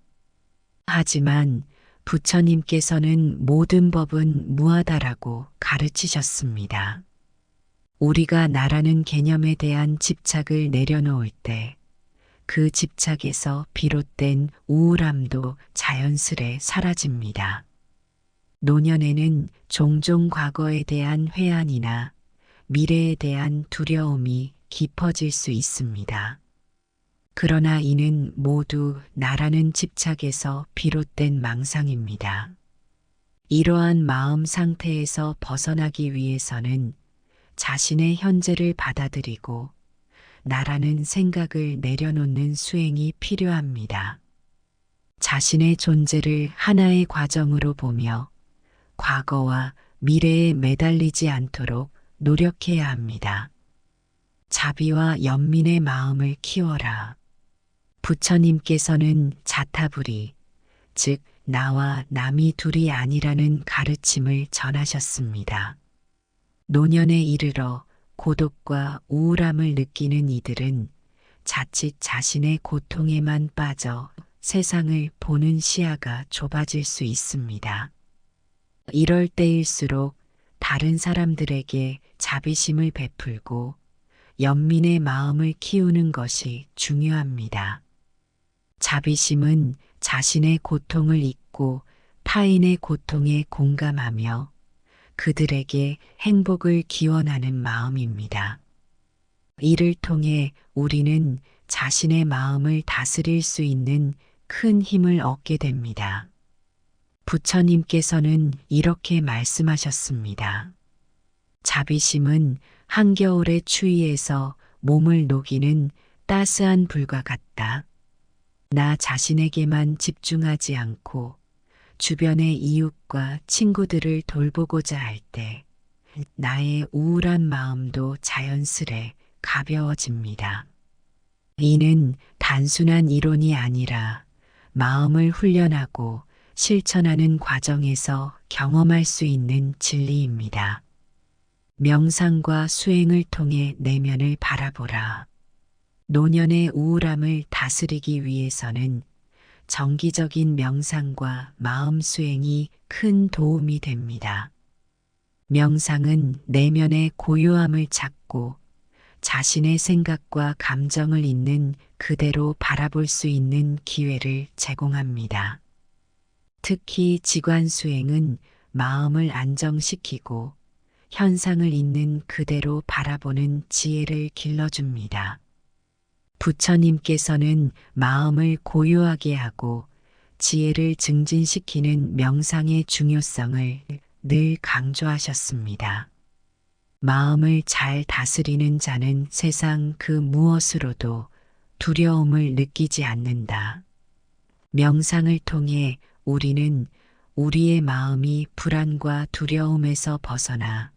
하지만 부처님께서는 모든 법은 무하다라고 가르치셨습니다. 우리가 나라는 개념에 대한 집착을 내려놓을 때 그 집착에서 비롯된 우울함도 자연스레 사라집니다. 노년에는 종종 과거에 대한 회한이나 미래에 대한 두려움이 깊어질 수 있습니다. 그러나 이는 모두 나라는 집착에서 비롯된 망상입니다. 이러한 마음 상태에서 벗어나기 위해서는 자신의 현재를 받아들이고 나라는 생각을 내려놓는 수행이 필요합니다. 자신의 존재를 하나의 과정으로 보며 과거와 미래에 매달리지 않도록 노력해야 합니다. 자비와 연민의 마음을 키워라. 부처님께서는 자타불이, 즉 나와 남이 둘이 아니라는 가르침을 전하셨습니다. 노년에 이르러 고독과 우울함을 느끼는 이들은 자칫 자신의 고통에만 빠져 세상을 보는 시야가 좁아질 수 있습니다. 이럴 때일수록 다른 사람들에게 자비심을 베풀고 연민의 마음을 키우는 것이 중요합니다. 자비심은 자신의 고통을 잊고 타인의 고통에 공감하며 그들에게 행복을 기원하는 마음입니다. 이를 통해 우리는 자신의 마음을 다스릴 수 있는 큰 힘을 얻게 됩니다. 부처님께서는 이렇게 말씀하셨습니다. 자비심은 한겨울의 추위에서 몸을 녹이는 따스한 불과 같다. 나 자신에게만 집중하지 않고 주변의 이웃과 친구들을 돌보고자 할 때 나의 우울한 마음도 자연스레 가벼워집니다. 이는 단순한 이론이 아니라 마음을 훈련하고 실천하는 과정에서 경험할 수 있는 진리입니다. 명상과 수행을 통해 내면을 바라보라. 노년의 우울함을 다스리기 위해서는 정기적인 명상과 마음 수행이 큰 도움이 됩니다. 명상은 내면의 고요함을 찾고 자신의 생각과 감정을 있는 그대로 바라볼 수 있는 기회를 제공합니다. 특히 지관 수행은 마음을 안정시키고 현상을 있는 그대로 바라보는 지혜를 길러줍니다. 부처님께서는 마음을 고요하게 하고 지혜를 증진시키는 명상의 중요성을 늘 강조하셨습니다. 마음을 잘 다스리는 자는 세상 그 무엇으로도 두려움을 느끼지 않는다. 명상을 통해 우리는 우리의 마음이 불안과 두려움에서 벗어나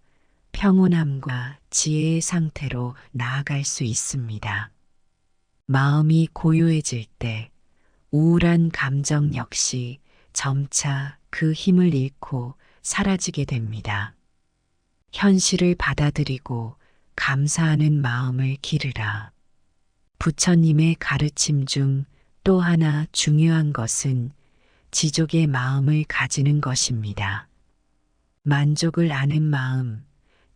평온함과 지혜의 상태로 나아갈 수 있습니다. 마음이 고요해질 때 우울한 감정 역시 점차 그 힘을 잃고 사라지게 됩니다. 현실을 받아들이고 감사하는 마음을 기르라. 부처님의 가르침 중 또 하나 중요한 것은 지족의 마음을 가지는 것입니다. 만족을 아는 마음,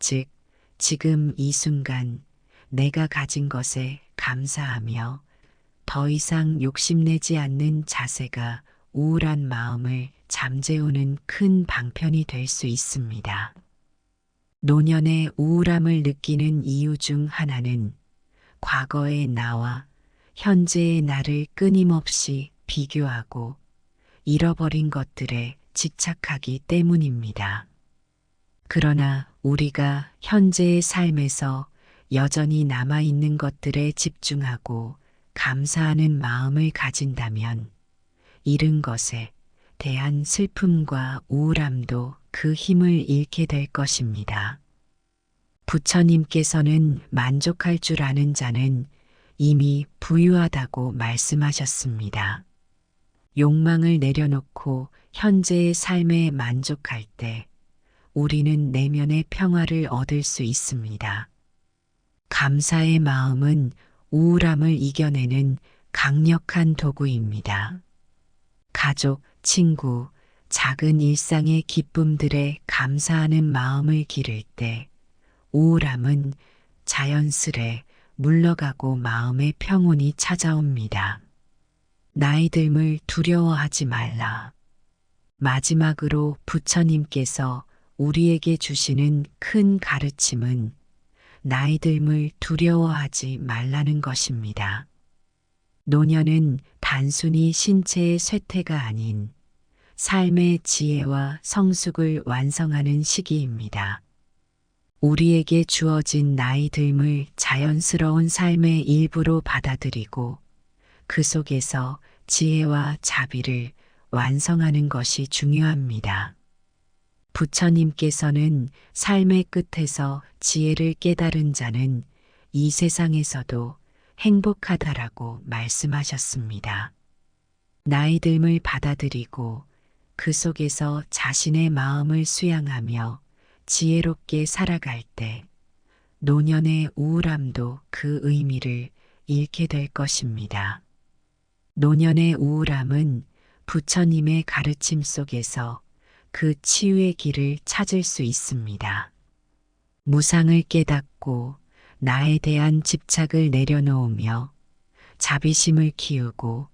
즉 지금 이 순간 내가 가진 것에 감사하며 더 이상 욕심내지 않는 자세가 우울한 마음을 잠재우는 큰 방편이 될 수 있습니다. 노년의 우울함을 느끼는 이유 중 하나는 과거의 나와 현재의 나를 끊임없이 비교하고 잃어버린 것들에 집착하기 때문입니다. 그러나 우리가 현재의 삶에서 여전히 남아있는 것들에 집중하고 감사하는 마음을 가진다면 잃은 것에 대한 슬픔과 우울함도 그 힘을 잃게 될 것입니다. 부처님께서는 만족할 줄 아는 자는 이미 부유하다고 말씀하셨습니다. 욕망을 내려놓고 현재의 삶에 만족할 때 우리는 내면의 평화를 얻을 수 있습니다. 감사의 마음은 우울함을 이겨내는 강력한 도구입니다. 가족, 친구, 작은 일상의 기쁨들에 감사하는 마음을 기를 때 우울함은 자연스레 물러가고 마음의 평온이 찾아옵니다. 나이 듦을 두려워하지 말라. 마지막으로 부처님께서 우리에게 주시는 큰 가르침은 나이 듦을 두려워하지 말라는 것입니다. 노년은 단순히 신체의 쇠퇴가 아닌 삶의 지혜와 성숙을 완성하는 시기입니다. 우리에게 주어진 나이 듦을 자연스러운 삶의 일부로 받아들이고 그 속에서 지혜와 자비를 완성하는 것이 중요합니다. 부처님께서는 삶의 끝에서 지혜를 깨달은 자는 이 세상에서도 행복하다라고 말씀하셨습니다. 나이 듦을 받아들이고 그 속에서 자신의 마음을 수양하며 지혜롭게 살아갈 때 노년의 우울함도 그 의미를 잃게 될 것입니다. 노년의 우울함은 부처님의 가르침 속에서 그 치유의 길을 찾을 수 있습니다. 무상을 깨닫고 나에 대한 집착을 내려놓으며 자비심을 키우고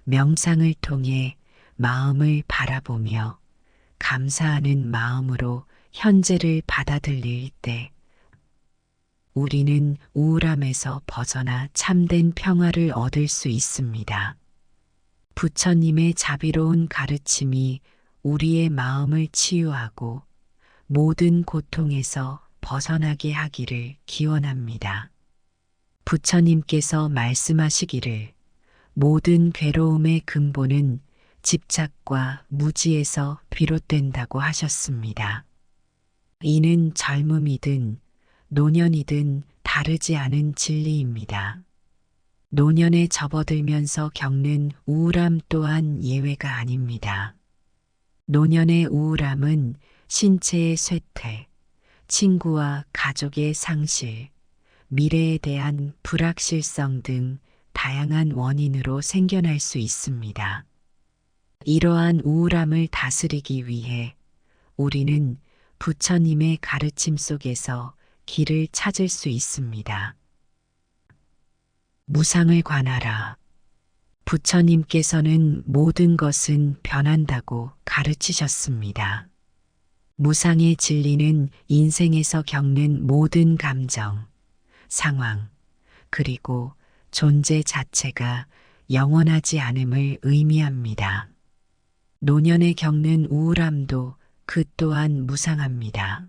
명상을 통해 마음을 바라보며 감사하는 마음으로 현재를 받아들일 때 우리는 우울함에서 벗어나 참된 평화를 얻을 수 있습니다. 부처님의 자비로운 가르침이 우리의 마음을 치유하고 모든 고통에서 벗어나게 하기를 기원합니다. 부처님께서 말씀하시기를 모든 괴로움의 근본은 집착과 무지에서 비롯된다고 하셨습니다. 이는 젊음이든 노년이든 다르지 않은 진리입니다. 노년에 접어들면서 겪는 우울함 또한 예외가 아닙니다. 노년의 우울함은 신체의 쇠퇴, 친구와 가족의 상실, 미래에 대한 불확실성 등 다양한 원인으로 생겨날 수 있습니다. 이러한 우울함을 다스리기 위해 우리는 부처님의 가르침 속에서 길을 찾을 수 있습니다. 무상을 관하라. 부처님께서는 모든 것은 변한다고 가르치셨습니다. 무상의 진리는 인생에서 겪는 모든 감정, 상황, 그리고 존재 자체가 영원하지 않음을 의미합니다. 노년에 겪는 우울함도 그 또한 무상합니다.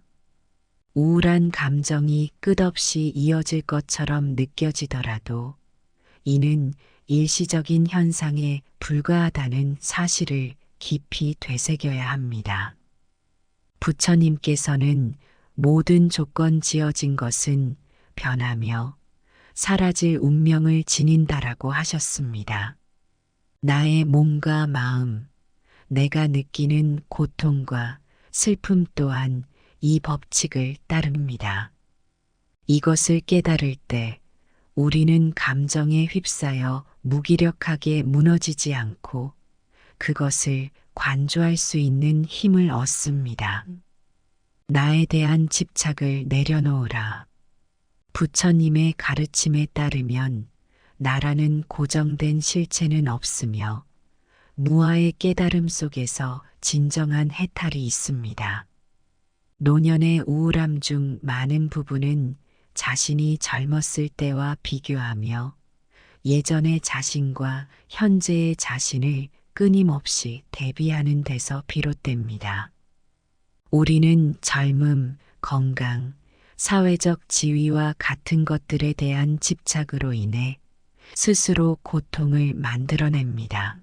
우울한 감정이 끝없이 이어질 것처럼 느껴지더라도 이는 일시적인 현상에 불과하다는 사실을 깊이 되새겨야 합니다. 부처님께서는 모든 조건 지어진 것은 변하며 사라질 운명을 지닌다라고 하셨습니다. 나의 몸과 마음, 내가 느끼는 고통과 슬픔 또한 이 법칙을 따릅니다. 이것을 깨달을 때 우리는 감정에 휩싸여 무기력하게 무너지지 않고 그것을 관조할 수 있는 힘을 얻습니다. 나에 대한 집착을 내려놓으라. 부처님의 가르침에 따르면 나라는 고정된 실체는 없으며 무아의 깨달음 속에서 진정한 해탈이 있습니다. 노년의 우울함 중 많은 부분은 자신이 젊었을 때와 비교하며 예전의 자신과 현재의 자신을 끊임없이 대비하는 데서 비롯됩니다. 우리는 젊음, 건강, 사회적 지위와 같은 것들에 대한 집착으로 인해 스스로 고통을 만들어냅니다.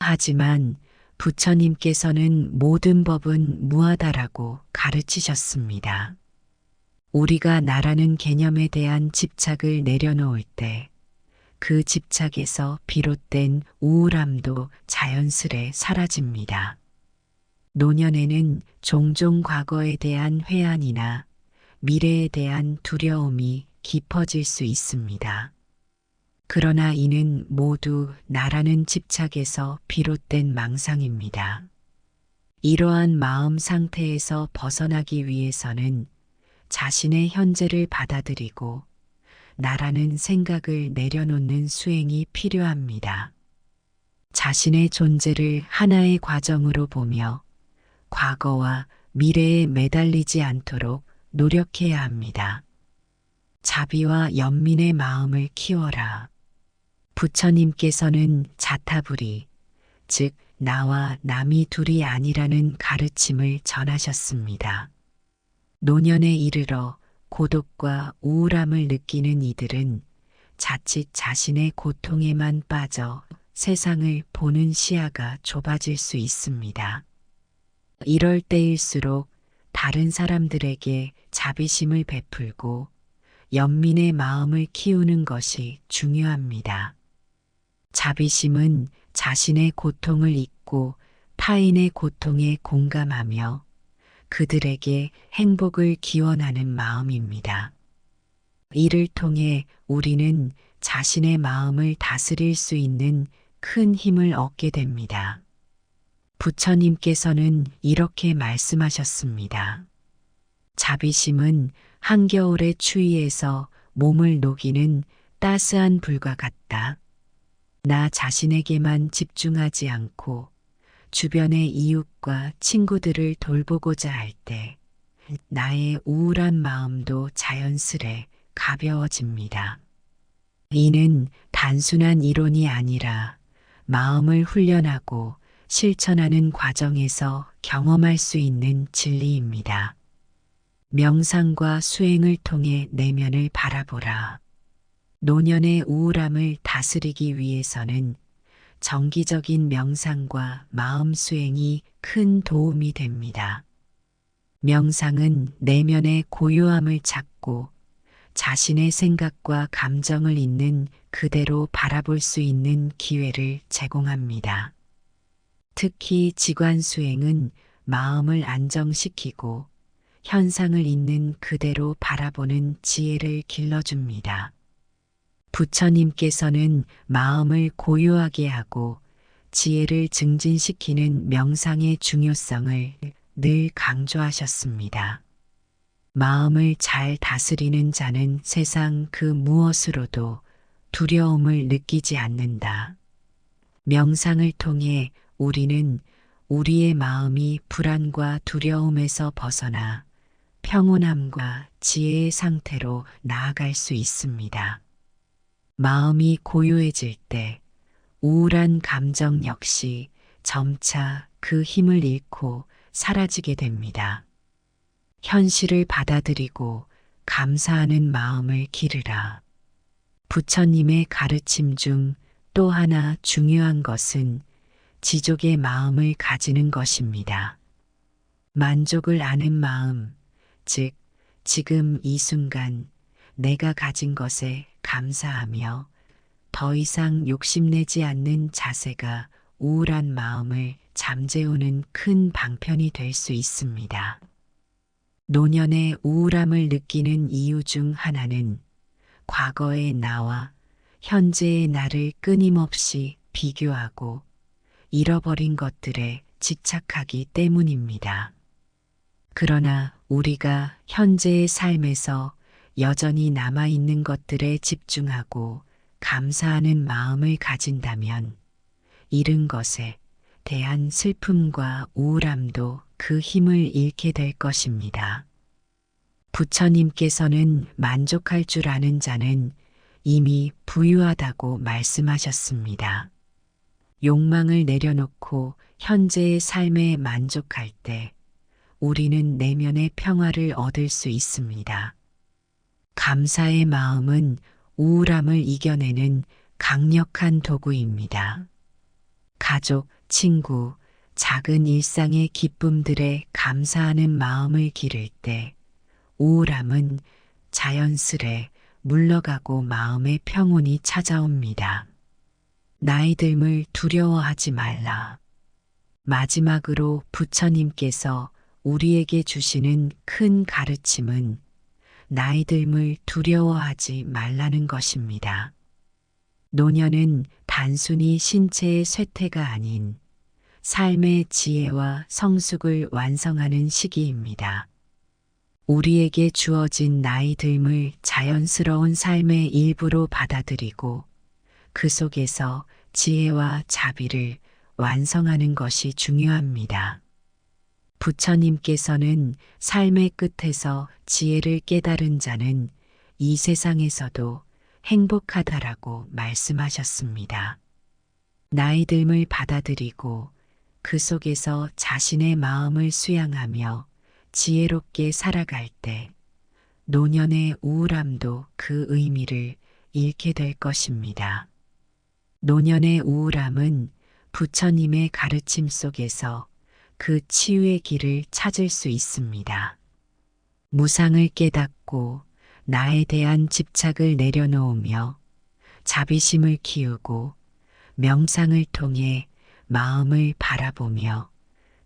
하지만 부처님께서는 모든 법은 무하다라고 가르치셨습니다. 우리가 나라는 개념에 대한 집착을 내려놓을 때 그 집착에서 비롯된 우울함도 자연스레 사라집니다. 노년에는 종종 과거에 대한 회한이나 미래에 대한 두려움이 깊어질 수 있습니다. 그러나 이는 모두 나라는 집착에서 비롯된 망상입니다. 이러한 마음 상태에서 벗어나기 위해서는 자신의 현재를 받아들이고 나라는 생각을 내려놓는 수행이 필요합니다. 자신의 존재를 하나의 과정으로 보며 과거와 미래에 매달리지 않도록 노력해야 합니다. 자비와 연민의 마음을 키워라. 부처님께서는 자타불이, 즉 나와 남이 둘이 아니라는 가르침을 전하셨습니다. 노년에 이르러 고독과 우울함을 느끼는 이들은 자칫 자신의 고통에만 빠져 세상을 보는 시야가 좁아질 수 있습니다. 이럴 때일수록 다른 사람들에게 자비심을 베풀고 연민의 마음을 키우는 것이 중요합니다. 자비심은 자신의 고통을 잊고 타인의 고통에 공감하며 그들에게 행복을 기원하는 마음입니다. 이를 통해 우리는 자신의 마음을 다스릴 수 있는 큰 힘을 얻게 됩니다. 부처님께서는 이렇게 말씀하셨습니다. 자비심은 한겨울의 추위에서 몸을 녹이는 따스한 불과 같다. 나 자신에게만 집중하지 않고 주변의 이웃과 친구들을 돌보고자 할 때 나의 우울한 마음도 자연스레 가벼워집니다. 이는 단순한 이론이 아니라 마음을 훈련하고 실천하는 과정에서 경험할 수 있는 진리입니다. 명상과 수행을 통해 내면을 바라보라. 노년의 우울함을 다스리기 위해서는 정기적인 명상과 마음 수행이 큰 도움이 됩니다. 명상은 내면의 고요함을 찾고 자신의 생각과 감정을 있는 그대로 바라볼 수 있는 기회를 제공합니다. 특히 지관 수행은 마음을 안정시키고 현상을 있는 그대로 바라보는 지혜를 길러줍니다. 부처님께서는 마음을 고요하게 하고 지혜를 증진시키는 명상의 중요성을 늘 강조하셨습니다. 마음을 잘 다스리는 자는 세상 그 무엇으로도 두려움을 느끼지 않는다. 명상을 통해 우리는 우리의 마음이 불안과 두려움에서 벗어나 평온함과 지혜의 상태로 나아갈 수 있습니다. 마음이 고요해질 때 우울한 감정 역시 점차 그 힘을 잃고 사라지게 됩니다. 현실을 받아들이고 감사하는 마음을 기르라. 부처님의 가르침 중 또 하나 중요한 것은 지족의 마음을 가지는 것입니다. 만족을 아는 마음, 즉 지금 이 순간 내가 가진 것에 감사하며 더 이상 욕심내지 않는 자세가 우울한 마음을 잠재우는 큰 방편이 될 수 있습니다. 노년의 우울함을 느끼는 이유 중 하나는 과거의 나와 현재의 나를 끊임없이 비교하고 잃어버린 것들에 집착하기 때문입니다. 그러나 우리가 현재의 삶에서 여전히 남아있는 것들에 집중하고 감사하는 마음을 가진다면 잃은 것에 대한 슬픔과 우울함도 그 힘을 잃게 될 것입니다. 부처님께서는 만족할 줄 아는 자는 이미 부유하다고 말씀하셨습니다. 욕망을 내려놓고 현재의 삶에 만족할 때 우리는 내면의 평화를 얻을 수 있습니다. 감사의 마음은 우울함을 이겨내는 강력한 도구입니다. 가족, 친구, 작은 일상의 기쁨들에 감사하는 마음을 기를 때 우울함은 자연스레 물러가고 마음의 평온이 찾아옵니다. 나이 듦을 두려워하지 말라. 마지막으로 부처님께서 우리에게 주시는 큰 가르침은 나이 듦을 두려워하지 말라는 것입니다. 노년은 단순히 신체의 쇠퇴가 아닌 삶의 지혜와 성숙을 완성하는 시기입니다. 우리에게 주어진 나이 듦을 자연스러운 삶의 일부로 받아들이고 그 속에서 지혜와 자비를 완성하는 것이 중요합니다. 부처님께서는 삶의 끝에서 지혜를 깨달은 자는 이 세상에서도 행복하다라고 말씀하셨습니다. 나이 듦을 받아들이고 그 속에서 자신의 마음을 수양하며 지혜롭게 살아갈 때 노년의 우울함도 그 의미를 잃게 될 것입니다. 노년의 우울함은 부처님의 가르침 속에서 그 치유의 길을 찾을 수 있습니다. 무상을 깨닫고 나에 대한 집착을 내려놓으며 자비심을 키우고 명상을 통해 마음을 바라보며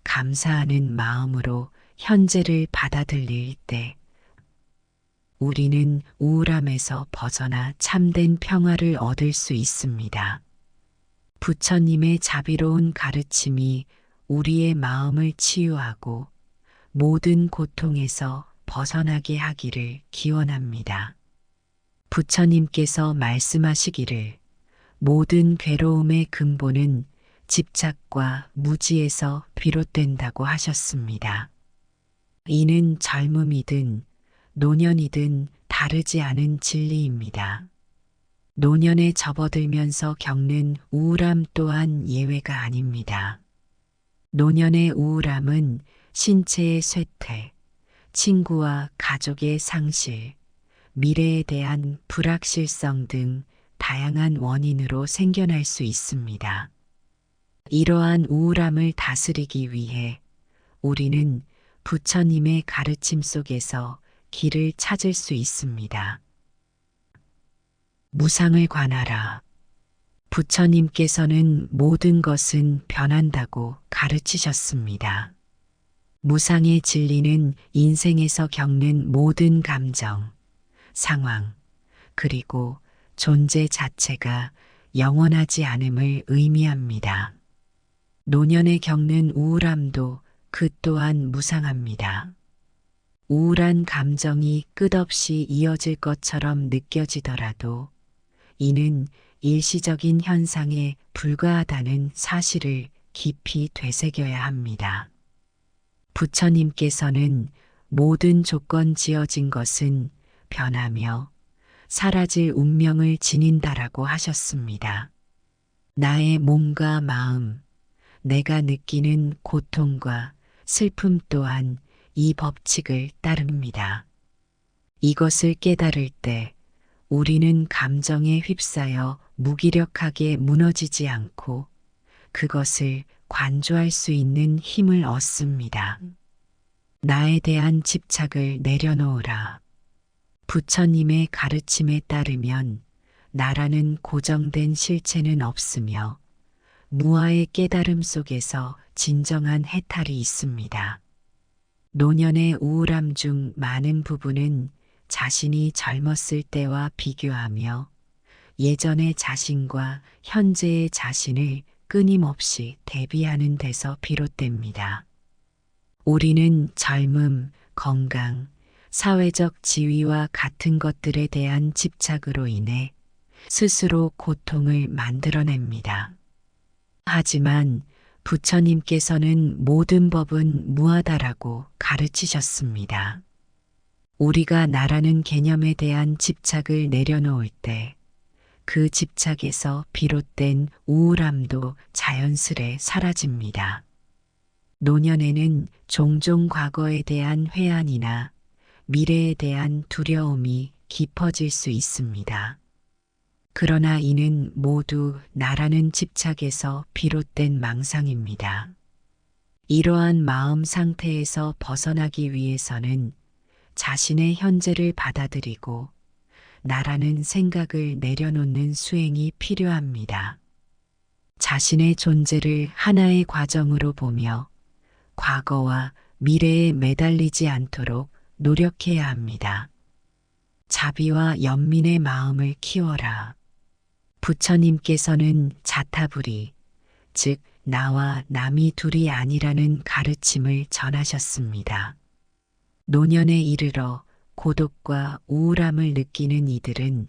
감사하는 마음으로 현재를 받아들일 때 우리는 우울함에서 벗어나 참된 평화를 얻을 수 있습니다. 부처님의 자비로운 가르침이 우리의 마음을 치유하고 모든 고통에서 벗어나게 하기를 기원합니다. 부처님께서 말씀하시기를 모든 괴로움의 근본은 집착과 무지에서 비롯된다고 하셨습니다. 이는 젊음이든 노년이든 다르지 않은 진리입니다. 노년에 접어들면서 겪는 우울함 또한 예외가 아닙니다. 노년의 우울함은 신체의 쇠퇴, 친구와 가족의 상실, 미래에 대한 불확실성 등 다양한 원인으로 생겨날 수 있습니다. 이러한 우울함을 다스리기 위해 우리는 부처님의 가르침 속에서 길을 찾을 수 있습니다. 무상을 관하라. 부처님께서는 모든 것은 변한다고 가르치셨습니다. 무상의 진리는 인생에서 겪는 모든 감정, 상황, 그리고 존재 자체가 영원하지 않음을 의미합니다. 노년에 겪는 우울함도 그 또한 무상합니다. 우울한 감정이 끝없이 이어질 것처럼 느껴지더라도 이는 일시적인 현상에 불과하다는 사실을 깊이 되새겨야 합니다. 부처님께서는 모든 조건 지어진 것은 변하며 사라질 운명을 지닌다라고 하셨습니다. 나의 몸과 마음, 내가 느끼는 고통과 슬픔 또한 이 법칙을 따릅니다. 이것을 깨달을 때 우리는 감정에 휩싸여 무기력하게 무너지지 않고 그것을 관조할 수 있는 힘을 얻습니다. 나에 대한 집착을 내려놓으라. 부처님의 가르침에 따르면 나라는 고정된 실체는 없으며 무아의 깨달음 속에서 진정한 해탈이 있습니다. 노년의 우울함 중 많은 부분은 자신이 젊었을 때와 비교하며 예전의 자신과 현재의 자신을 끊임없이 대비하는 데서 비롯됩니다. 우리는 젊음, 건강, 사회적 지위와 같은 것들에 대한 집착으로 인해 스스로 고통을 만들어냅니다. 하지만 부처님께서는 모든 법은 무하다라고 가르치셨습니다. 우리가 나라는 개념에 대한 집착을 내려놓을 때 그 집착에서 비롯된 우울함도 자연스레 사라집니다. 노년에는 종종 과거에 대한 회한이나 미래에 대한 두려움이 깊어질 수 있습니다. 그러나 이는 모두 나라는 집착에서 비롯된 망상입니다. 이러한 마음 상태에서 벗어나기 위해서는 자신의 현재를 받아들이고 나라는 생각을 내려놓는 수행이 필요합니다. 자신의 존재를 하나의 과정으로 보며 과거와 미래에 매달리지 않도록 노력해야 합니다. 자비와 연민의 마음을 키워라. 부처님께서는 자타불이, 즉 나와 남이 둘이 아니라는 가르침을 전하셨습니다. 노년에 이르러 고독과 우울함을 느끼는 이들은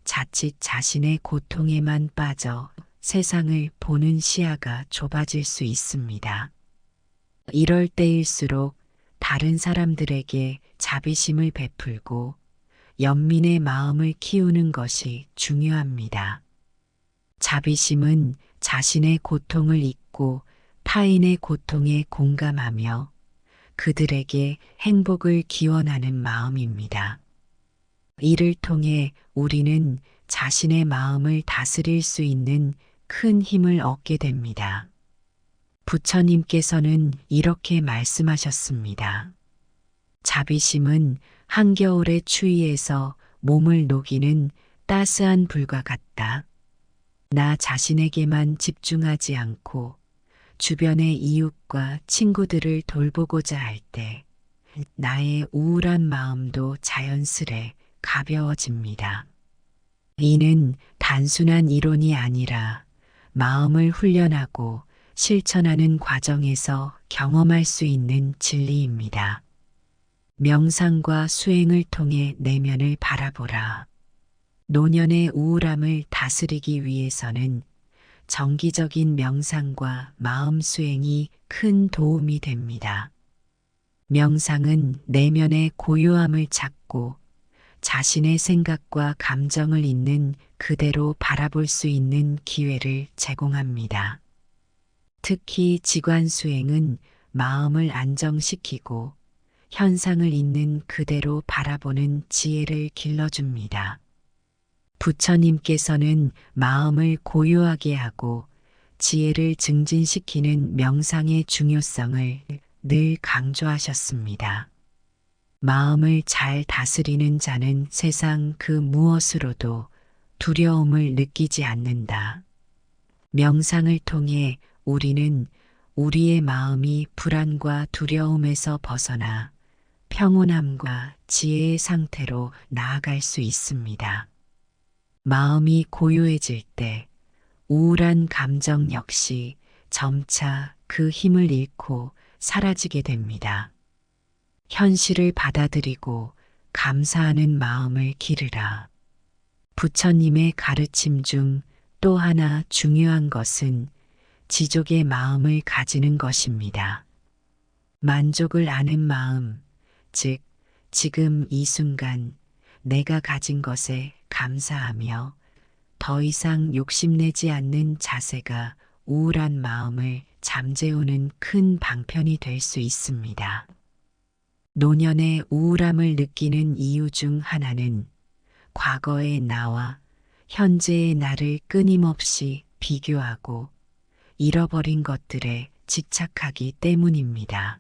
자칫 자신의 고통에만 빠져 세상을 보는 시야가 좁아질 수 있습니다. 이럴 때일수록 다른 사람들에게 자비심을 베풀고 연민의 마음을 키우는 것이 중요합니다. 자비심은 자신의 고통을 잊고 타인의 고통에 공감하며 그들에게 행복을 기원하는 마음입니다. 이를 통해 우리는 자신의 마음을 다스릴 수 있는 큰 힘을 얻게 됩니다. 부처님께서는 이렇게 말씀하셨습니다. 자비심은 한겨울의 추위에서 몸을 녹이는 따스한 불과 같다. 나 자신에게만 집중하지 않고 주변의 이웃과 친구들을 돌보고자 할 때 나의 우울한 마음도 자연스레 가벼워집니다. 이는 단순한 이론이 아니라 마음을 훈련하고 실천하는 과정에서 경험할 수 있는 진리입니다. 명상과 수행을 통해 내면을 바라보라. 노년의 우울함을 다스리기 위해서는 정기적인 명상과 마음 수행이 큰 도움이 됩니다. 명상은 내면의 고요함을 찾고 자신의 생각과 감정을 있는 그대로 바라볼 수 있는 기회를 제공합니다. 특히 지관 수행은 마음을 안정시키고 현상을 있는 그대로 바라보는 지혜를 길러줍니다. 부처님께서는 마음을 고요하게 하고 지혜를 증진시키는 명상의 중요성을 늘 강조하셨습니다. 마음을 잘 다스리는 자는 세상 그 무엇으로도 두려움을 느끼지 않는다. 명상을 통해 우리는 우리의 마음이 불안과 두려움에서 벗어나 평온함과 지혜의 상태로 나아갈 수 있습니다. 마음이 고요해질 때 우울한 감정 역시 점차 그 힘을 잃고 사라지게 됩니다. 현실을 받아들이고 감사하는 마음을 기르라. 부처님의 가르침 중 또 하나 중요한 것은 지족의 마음을 가지는 것입니다. 만족을 아는 마음, 즉 지금 이 순간 내가 가진 것에 감사하며 더 이상 욕심내지 않는 자세가 우울한 마음을 잠재우는 큰 방편이 될 수 있습니다. 노년의 우울함을 느끼는 이유 중 하나는 과거의 나와 현재의 나를 끊임없이 비교하고 잃어버린 것들에 집착하기 때문입니다.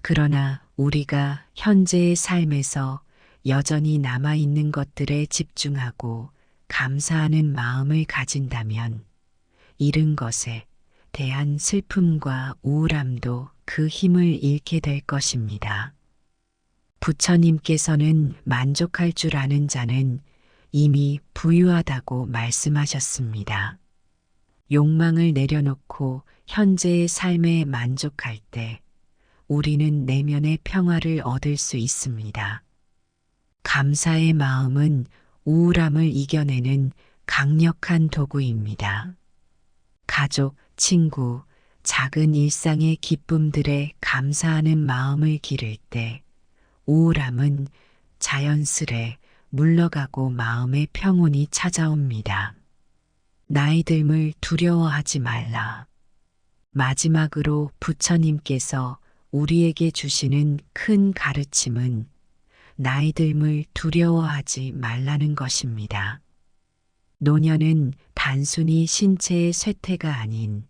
그러나 우리가 현재의 삶에서 여전히 남아있는 것들에 집중하고 감사하는 마음을 가진다면 잃은 것에 대한 슬픔과 우울함도 그 힘을 잃게 될 것입니다. 부처님께서는 만족할 줄 아는 자는 이미 부유하다고 말씀하셨습니다. 욕망을 내려놓고 현재의 삶에 만족할 때 우리는 내면의 평화를 얻을 수 있습니다. 감사의 마음은 우울함을 이겨내는 강력한 도구입니다. 가족, 친구, 작은 일상의 기쁨들에 감사하는 마음을 기를 때 우울함은 자연스레 물러가고 마음의 평온이 찾아옵니다. 나이 듦을 두려워하지 말라. 마지막으로 부처님께서 우리에게 주시는 큰 가르침은 나이 듦을 두려워하지 말라는 것입니다. 노년은 단순히 신체의 쇠퇴가 아닌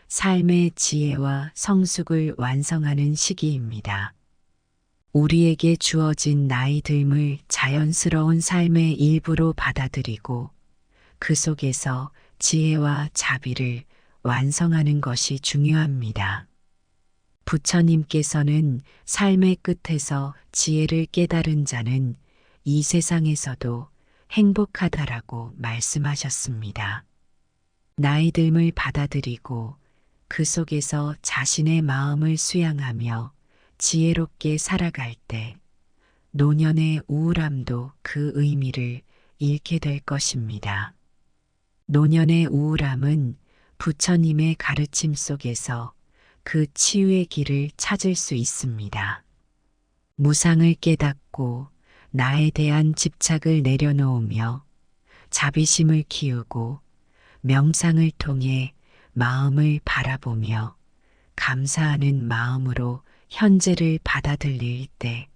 삶의 지혜와 성숙을 완성하는 시기입니다. 우리에게 주어진 나이 듦을 자연스러운 삶의 일부로 받아들이고 그 속에서 지혜와 자비를 완성하는 것이 중요합니다. 부처님께서는 삶의 끝에서 지혜를 깨달은 자는 이 세상에서도 행복하다라고 말씀하셨습니다. 나이 듦을 받아들이고 그 속에서 자신의 마음을 수양하며 지혜롭게 살아갈 때 노년의 우울함도 그 의미를 잃게 될 것입니다. 노년의 우울함은 부처님의 가르침 속에서 그 치유의 길을 찾을 수 있습니다. 무상을 깨닫고 나에 대한 집착을 내려놓으며 자비심을 키우고 명상을 통해 마음을 바라보며 감사하는 마음으로 현재를 받아들일 때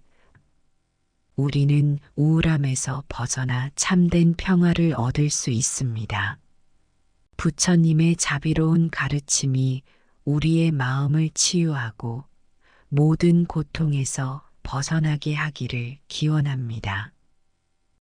우리는 우울함에서 벗어나 참된 평화를 얻을 수 있습니다. 부처님의 자비로운 가르침이 우리의 마음을 치유하고 모든 고통에서 벗어나게 하기를 기원합니다.